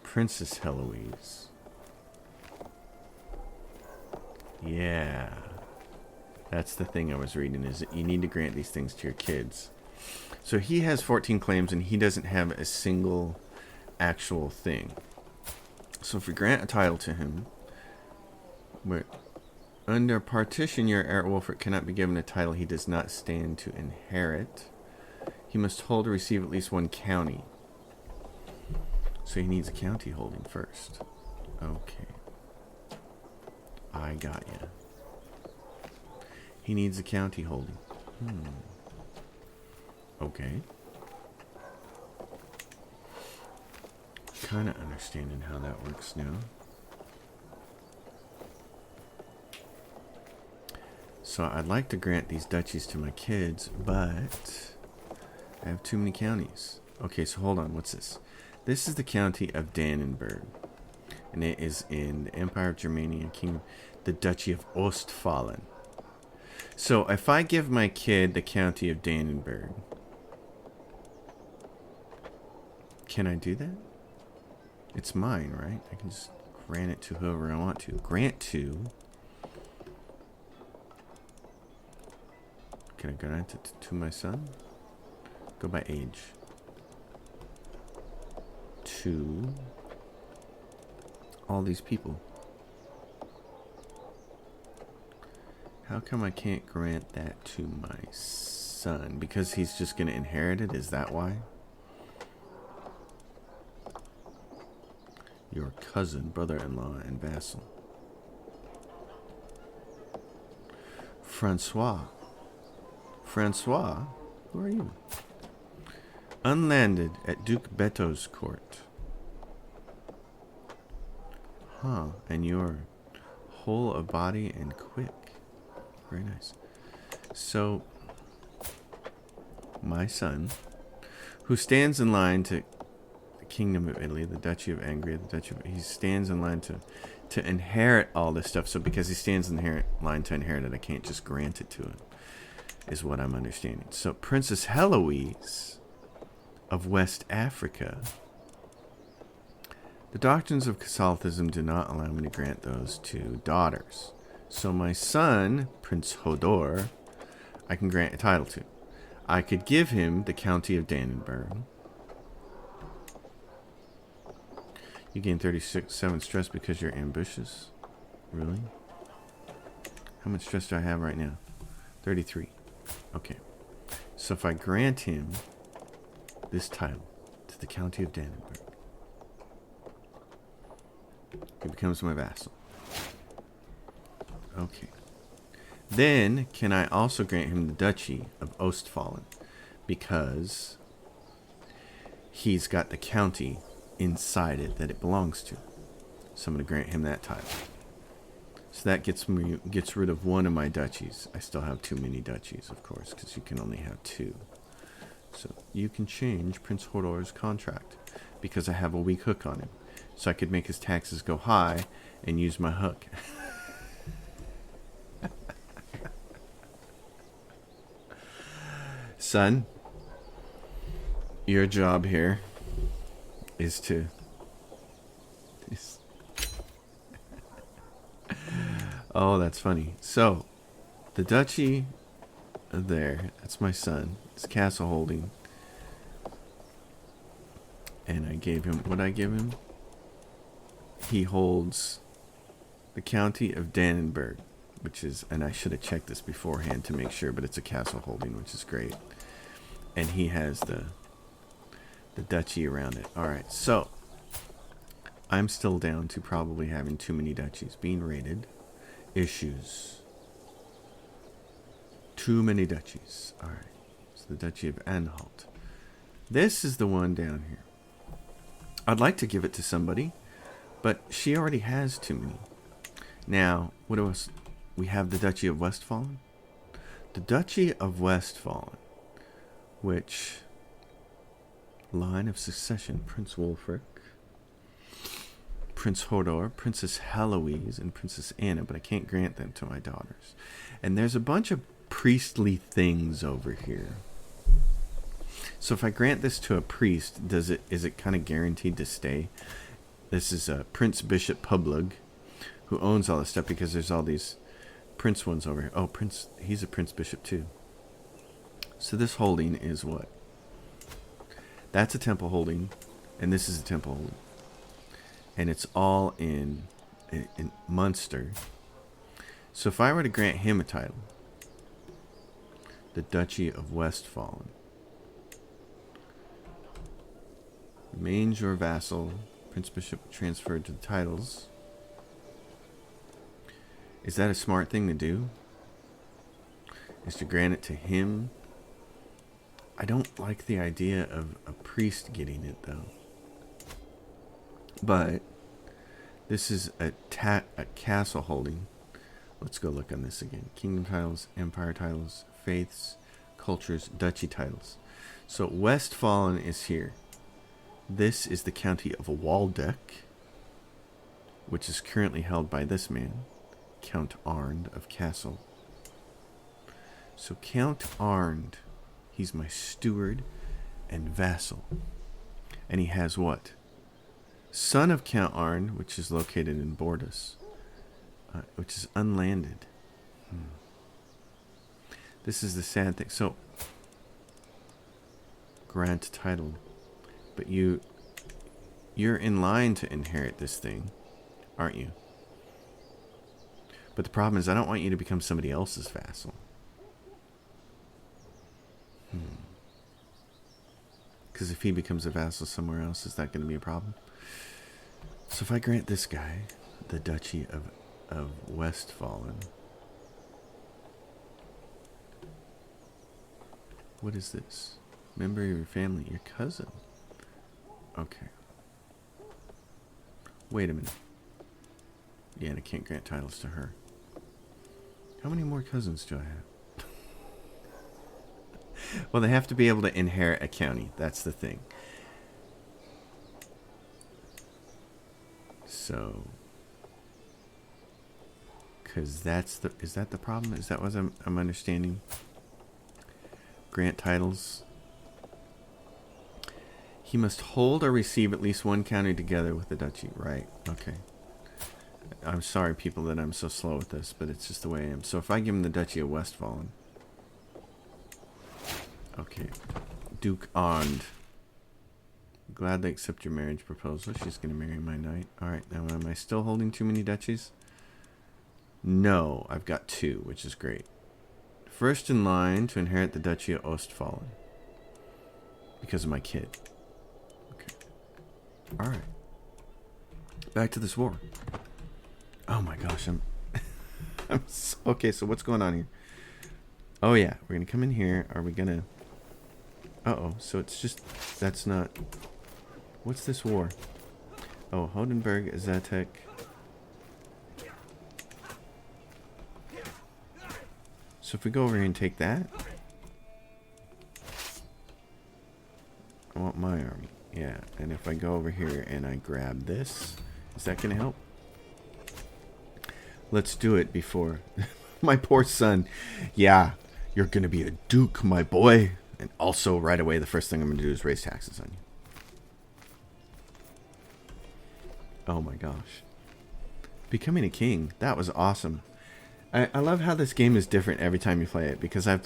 Princess Heloise. Yeah. That's the thing I was reading, is that you need to grant these things to your kids. So he has 14 claims and he doesn't have a single actual thing. So if we grant a title to him, Under partition, your heir Wolfert cannot be given a title he does not stand to inherit. He must hold or receive at least one county. So he needs a county holding first. Okay. I got you. He needs a county holding. Okay. Kind of understanding how that works now. So I'd like to grant these duchies to my kids, but I have too many counties. Okay, so hold on. What's this? This is the county of Dannenberg. And it is in the Empire of Germania Kingdom, the Duchy of Ostfalen. So if I give my kid the county of Dannenberg, can I do that? It's mine, right? I can just grant it to whoever I want to. Grant to. Can I grant it to my son? Go by age. To all these people. How come I can't grant that to my son? Because he's just going to inherit it? Is that why? Your cousin, brother-in-law, and vassal. Francois. Francois? Who are you? Unlanded at Duke Beto's court. Huh. And you're whole of body and quick. Very nice. So, my son, who stands in line to the Kingdom of Italy, the Duchy of Angria, he stands in line to inherit all this stuff. So because he stands in the line to inherit it, I can't just grant it to him, is what I'm understanding. So Princess Heloise of West Africa. The doctrines of Catholicism do not allow me to grant those to daughters. So my son, Prince Hodor, I can grant a title to. I could give him the county of Dannenberg. You gain 37 stress because you're ambitious. Really? How much stress do I have right now? 33. Okay. So if I grant him this title to the county of Dannenberg, he becomes my vassal. Okay. Then, can I also grant him the Duchy of Ostfalen? Because he's got the county inside it that it belongs to. So I'm going to grant him that title. So that gets rid of one of my duchies. I still have too many duchies, of course, because you can only have two. So you can change Prince Hodor's contract because I have a weak hook on him. So I could make his taxes go high and use my hook. Son, your job here is to... Oh, that's funny. So, the duchy there, that's my son. It's castle holding. And I gave him... What did I give him? He holds the county of Dannenberg, which is... And I should have checked this beforehand to make sure, but it's a castle holding, which is great. And he has the duchy around it. Alright, so... I'm still down to probably having too many duchies. Being rated. Issues. Too many duchies. Alright. It's the Duchy of Anhalt. This is the one down here. I'd like to give it to somebody, but she already has too many. Now, what else? We have the Duchy of Westfalen. The Duchy of Westfalen, which... Line of succession. Prince Wulfric, Prince Hodor, Princess Heloise, and Princess Anna, but I can't grant them to my daughters. And there's a bunch of priestly things over here. So if I grant this to a priest, is it kind of guaranteed to stay? This is Prince Bishop Publig, who owns all this stuff because there's all these prince ones over here. Oh, he's a Prince Bishop too. So this holding is what? That's a temple holding, and this is a temple holding. And it's all in Munster. So if I were to grant him a title, the Duchy of Westfalen, mange or vassal, Prince Bishop transferred to the titles. Is that a smart thing to do? Is to grant it to him? I don't like the idea of a priest getting it, though. But this is a castle holding. Let's go look on this again. Kingdom titles, empire titles, faiths, cultures, duchy titles. So Westfalen is here. This is the county of Waldeck, which is currently held by this man, Count Arndt of Kassel. So Count Arndt, he's my steward and vassal. And he has what? Son of Count Arndt, which is located in Bordeaux, which is unlanded. This is the sad thing. So, grant title. But you're in line to inherit this thing, aren't you? But the problem is I don't want you to become somebody else's vassal. Because if he becomes a vassal somewhere else, is that going to be a problem? So if I grant this guy the Duchy of Westfalen, what is this? Member of your family, your cousin. Okay. Wait a minute. Yeah, and I can't grant titles to her. How many more cousins do I have? Well, they have to be able to inherit a county. That's the thing. So, because is that the problem? Is that what I'm understanding? Grant titles. He must hold or receive at least one county together with the duchy. Right. Okay. I'm sorry, people, that I'm so slow with this, but it's just the way I am. So if I give him the Duchy of Westfalen. Okay. Duke Arndt. Gladly accept your marriage proposal. She's going to marry my knight. Alright, now am I still holding too many duchies? No, I've got 2, which is great. First in line to inherit the Duchy of Ostfalen. Because of my kid. Okay. Alright. Back to this war. Oh my gosh, okay, so what's going on here? Oh yeah, we're going to come in here. Are we going to... Uh-oh, so it's just... That's not... What's this war? Oh, Hodenberg, Zatek. So if we go over here and take that... I want my army. Yeah, and if I go over here and I grab this... Is that going to help? Let's do it before... My poor son. Yeah, you're going to be a duke, my boy. And also, right away, the first thing I'm going to do is raise taxes on you. Oh my gosh. Becoming a king. That was awesome. I love how this game is different every time you play it. Because I've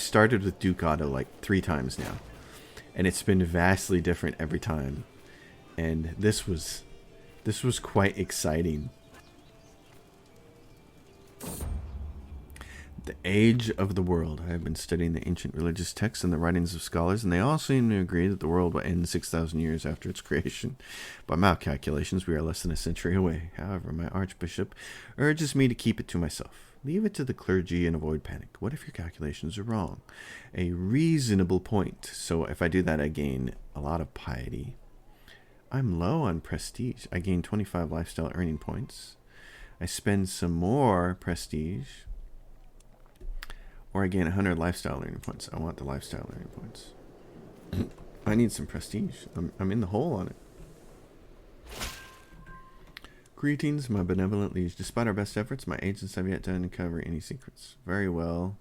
started with Duke Otto like 3 times now. And it's been vastly different every time. And this was quite exciting. The age of the world. I have been studying the ancient religious texts and the writings of scholars, and they all seem to agree that the world will end 6,000 years after its creation. By my calculations, we are less than a century away. However, my archbishop urges me to keep it to myself. Leave it to the clergy and avoid panic. What if your calculations are wrong? A reasonable point. So if I do that, I gain a lot of piety. I'm low on prestige. I gain 25 lifestyle earning points. I spend some more prestige. Or I gain 100 lifestyle learning points. I want the lifestyle learning points. I need some prestige. I'm in the hole on it. Greetings, my benevolent liege. Despite our best efforts, my agents have yet to uncover any secrets. Very well.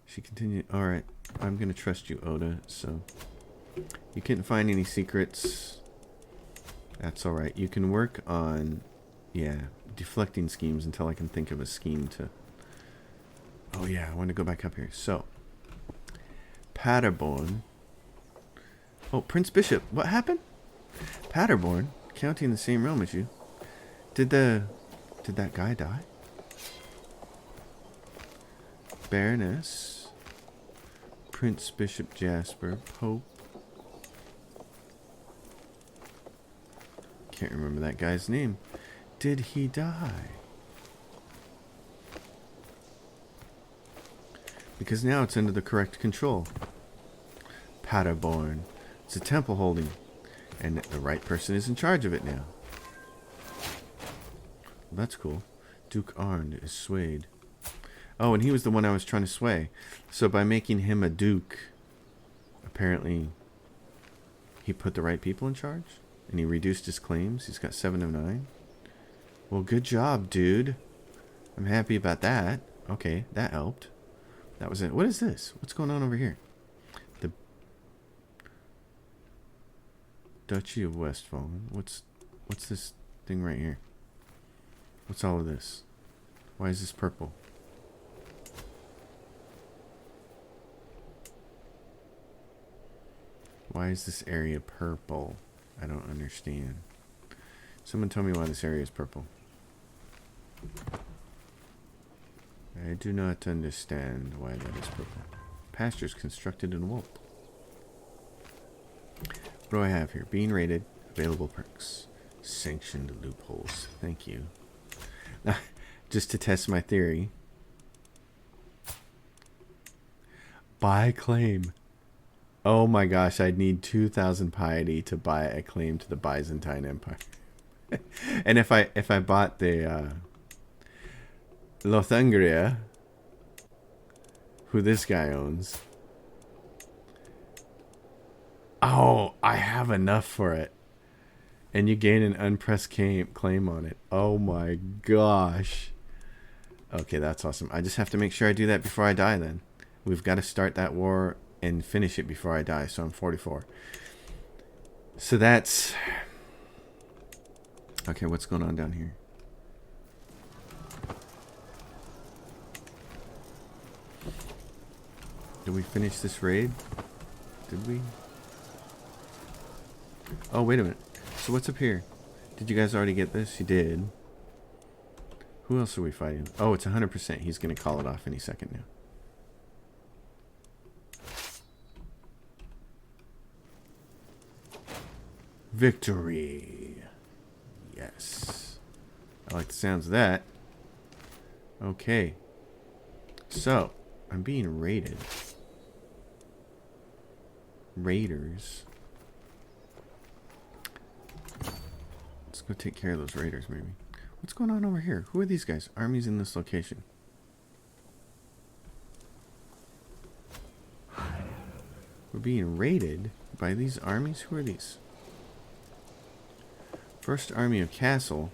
She continued. Alright, I'm going to trust you, Oda. So, you couldn't find any secrets. That's alright. You can work on, deflecting schemes until I can think of a scheme to... Oh yeah, I want to go back up here. So, Paderborn. Oh, Prince Bishop. What happened? Paderborn, county in the same realm as you. Did that guy die? Baroness, Prince Bishop Jasper, Pope. Can't remember that guy's name. Did he die? Because now it's under the correct control. Paderborn. It's a temple holding. And the right person is in charge of it now. Well, that's cool. Duke Arndt is swayed. Oh, and he was the one I was trying to sway. So by making him a duke, apparently he put the right people in charge? And he reduced his claims. He's got 7 of 9. Well, good job, dude. I'm happy about that. Okay, that helped. That was it. What is this? What's going on over here? The Duchy of Westphalen. What's this thing right here? What's all of this? Why is this purple? Why is this area purple? I don't understand. Someone tell me why this area is purple. I do not understand why that is purple. Pastures constructed in Wolp. What do I have here? Being rated. Available perks. Sanctioned loopholes. Thank you. Just to test my theory. Buy claim. Oh my gosh, I'd need 2,000 piety to buy a claim to the Byzantine Empire. And if I bought the Northumbria, who this guy owns, oh, I have enough for it. And you gain an unpressed claim on it. Oh my gosh. Okay, that's awesome. I just have to make sure I do that before I die then. We've got to start that war and finish it before I die, so I'm 44. So that's... Okay, what's going on down here? Did we finish this raid? Did we? Oh, wait a minute. So what's up here? Did you guys already get this? You did. Who else are we fighting? Oh, it's 100%. He's going to call it off any second now. Victory. Yes. I like the sounds of that. Okay. So, I'm being raided. Raiders. Let's go take care of those raiders, maybe. What's going on over here? Who are these guys? Armies in this location. We're being raided by these armies? Who are these? First Army of Castle.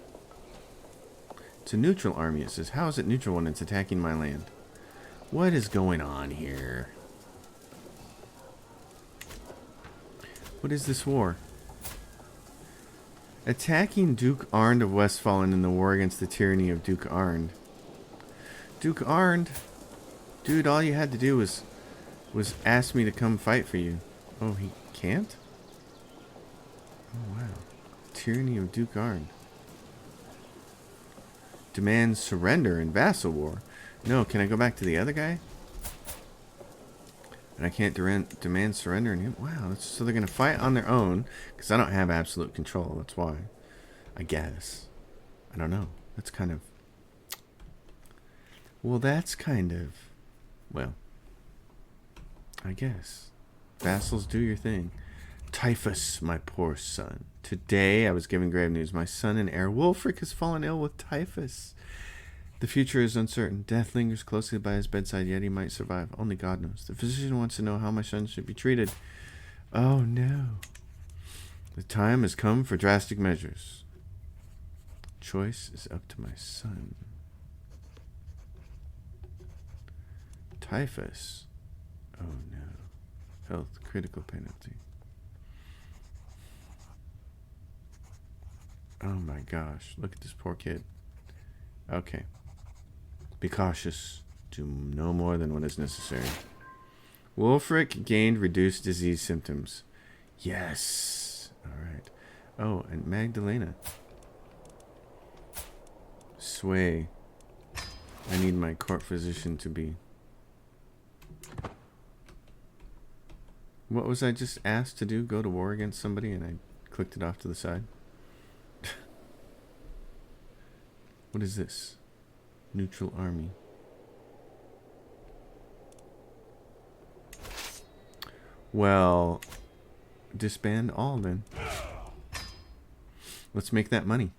It's a neutral army. It says, how is it neutral when it's attacking my land? What is going on here? What is this war? Attacking Duke Arndt of Westphalen in the war against the tyranny of Duke Arndt. Duke Arndt? Dude, all you had to do was ask me to come fight for you. Oh, he can't? Oh, wow. Tyranny of Duke Arndt. Demands surrender in vassal war. No, can I go back to the other guy? And I can't demand surrender in him? Wow, so they're going to fight on their own. Because I don't have absolute control. That's why. I guess. I don't know. That's kind of... Well, that's kind of... Well. I guess. Vassals, do your thing. Typhus, my poor son. Today I was given grave news. My son and heir Wulfric has fallen ill with typhus. The future is uncertain. Death lingers closely by his bedside, yet he might survive. Only God knows. The physician wants to know how my son should be treated. Oh no. The time has come for drastic measures. Choice is up to my son. Typhus. Oh no. Health critical penalty. Oh my gosh. Look at this poor kid. Okay. Be cautious. Do no more than what is necessary. Wulfric gained reduced disease symptoms. Yes. Alright. Oh, and Magdalena. Sway. I need my court physician to be What was I just asked to do? Go to war against somebody, and I clicked it off to the side. What is this? Neutral army. Well, disband all then. Let's make that money.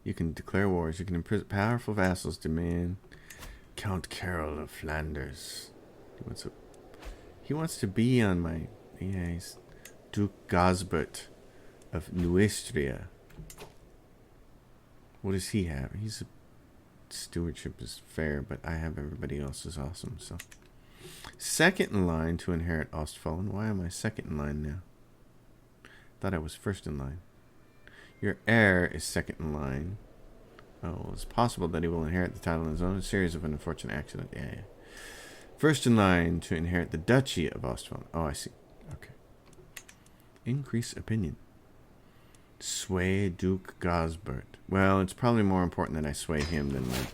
You can declare wars. You can imprison powerful vassals. Demand Count Carol of Flanders. He wants to be on my... Yeah, he's Duke Gosbert of Neustria. What does he have? He's a... Stewardship is fair, but I have everybody else is awesome, so... Second in line to inherit Ostfalen. Why am I second in line now? Thought I was first in line. Your heir is second in line. Oh, it's possible that he will inherit the title in his own series of an unfortunate accident. Yeah. First in line to inherit the Duchy of Ostfalen. Oh, I see. Okay. Increase opinion. Sway Duke Gosbert. Well, it's probably more important that I sway him than my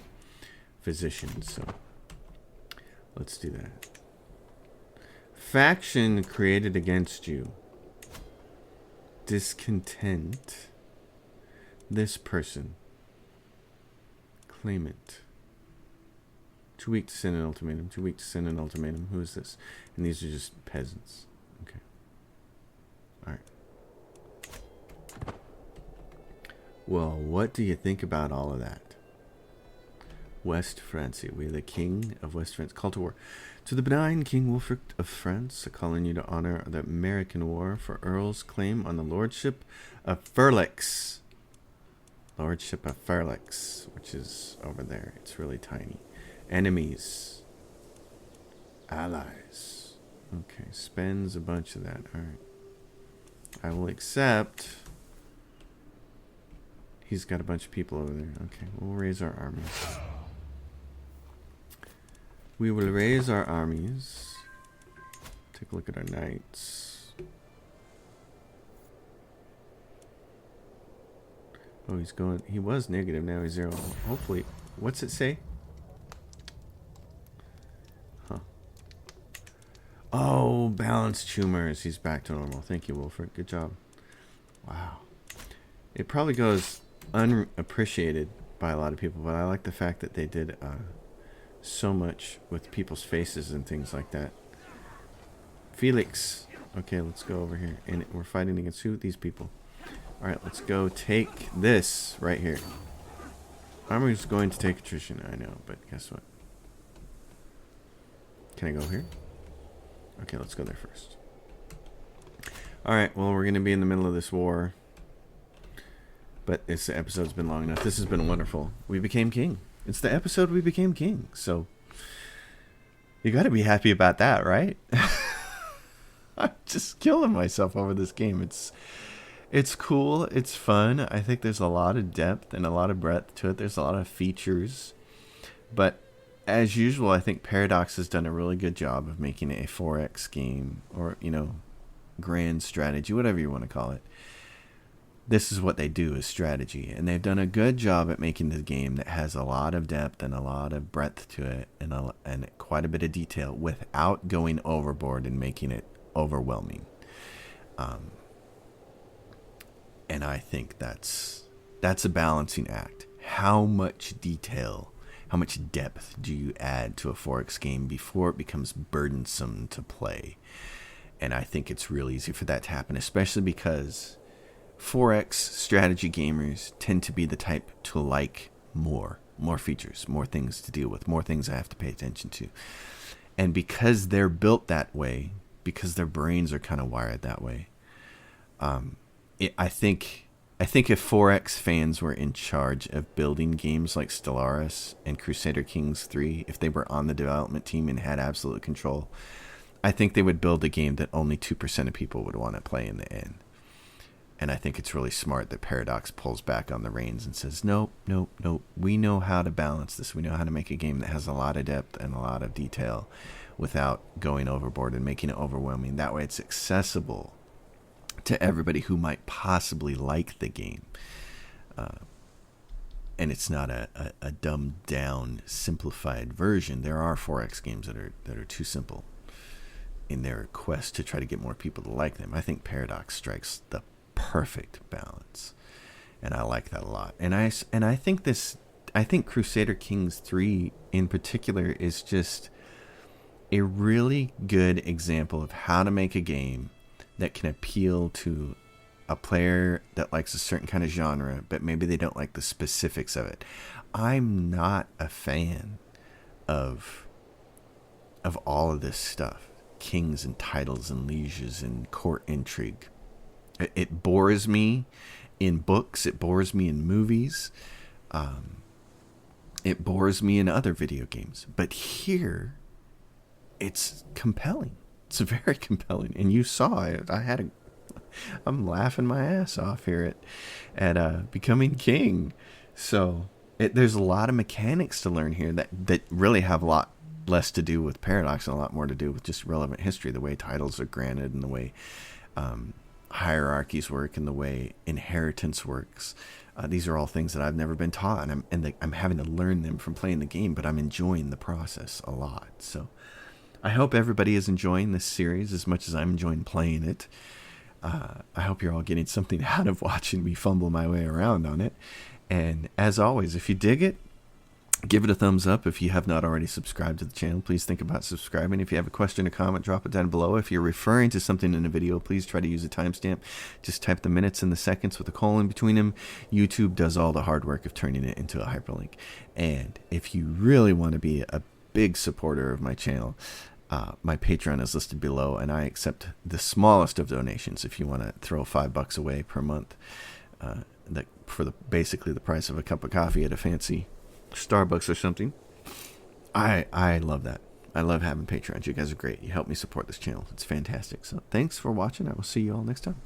physician, so let's do that. Faction created against you. Discontent. This person. Claimant. Too weak to send an ultimatum. Too weak to send an ultimatum. Who is this? And these are just peasants. Okay. Alright. Well, what do you think about all of that? West France. We are the king of West France. Call to war. To the benign King Wolfric of France, calling you to honor the American War for Earl's claim on the lordship of Ferlix. Lordship of Ferlix, which is over there. It's really tiny. Enemies. Allies. Okay, spends a bunch of that. Alright. I will accept. He's got a bunch of people over there. Okay, we'll raise our armies. We will raise our armies. Take a look at our knights. Oh, he's going... He was negative, now he's 0. Hopefully... What's it say? Huh. Oh, balanced tumors. He's back to normal. Thank you, Wilfred. Good job. Wow. It probably goes unappreciated by a lot of people, but I like the fact that they did... so much with people's faces and things like that. Felix. Okay, let's go over here. And we're fighting against who? These people. Alright, let's go take this right here. Armor's going to take attrition, I know, but guess what? Can I go here? Okay, let's go there first. Alright, well, we're going to be in the middle of this war. But this episode's been long enough. This has been wonderful. We became king. It's the episode we became king, so you got to be happy about that, right? I'm just killing myself over this game. It's cool. It's fun. I think there's a lot of depth and a lot of breadth to it. There's a lot of features. But as usual, I think Paradox has done a really good job of making it a 4X game or, grand strategy, whatever you want to call it. This is what they do is strategy, and they've done a good job at making the game that has a lot of depth and a lot of breadth to it and quite a bit of detail without going overboard and making it overwhelming. And I think that's a balancing act. How much detail, how much depth do you add to a 4X game before it becomes burdensome to play? And I think it's real easy for that to happen, especially because 4X strategy gamers tend to be the type to like more features, more things to deal with, more things I have to pay attention to. And because they're built that way, because their brains are kind of wired that way, I think if 4X fans were in charge of building games like Stellaris and Crusader Kings 3, if they were on the development team and had absolute control, I think they would build a game that only 2% of people would want to play in the end. And I think it's really smart that Paradox pulls back on the reins and says, nope. We know how to balance this. We know how to make a game that has a lot of depth and a lot of detail without going overboard and making it overwhelming. That way it's accessible to everybody who might possibly like the game. And it's not a dumbed down, simplified version. There are 4X games that are too simple. in their quest to try to get more people to like them. I think Paradox strikes the perfect balance, and I like that a lot. And I think Crusader Kings 3 in particular is just a really good example of how to make a game that can appeal to a player that likes a certain kind of genre, but maybe they don't like the specifics of it. I'm not a fan of all of this stuff. Kings and titles and lieges and court intrigue. It bores me in books. It bores me in movies. It bores me in other video games. But here, it's compelling. It's very compelling. And you saw it. I'm laughing my ass off here at Becoming King. So there's a lot of mechanics to learn here that really have a lot less to do with Paradox and a lot more to do with just relevant history, the way titles are granted and the way hierarchies work and the way inheritance works. These are all things that I've never been taught, and I'm having to learn them from playing the game, but I'm enjoying the process a lot. So I hope everybody is enjoying this series as much as I'm enjoying playing it. I hope you're all getting something out of watching me fumble my way around on it. And as always, if you dig it, give it a thumbs up. If you have not already subscribed to the channel, please think about subscribing. If you have a question or comment, drop it down below. If you're referring to something in a video, please try to use a timestamp. Just type the minutes and the seconds with a colon between them. YouTube does all the hard work of turning it into a hyperlink. And if you really want to be a big supporter of my channel, my Patreon is listed below, and I accept the smallest of donations. If you want to throw $5 away per month, for basically the price of a cup of coffee at a fancy Starbucks or something. I love that. I love having Patreons. You guys are great. You help me support this channel. It's fantastic. So thanks for watching. I will see you all next time.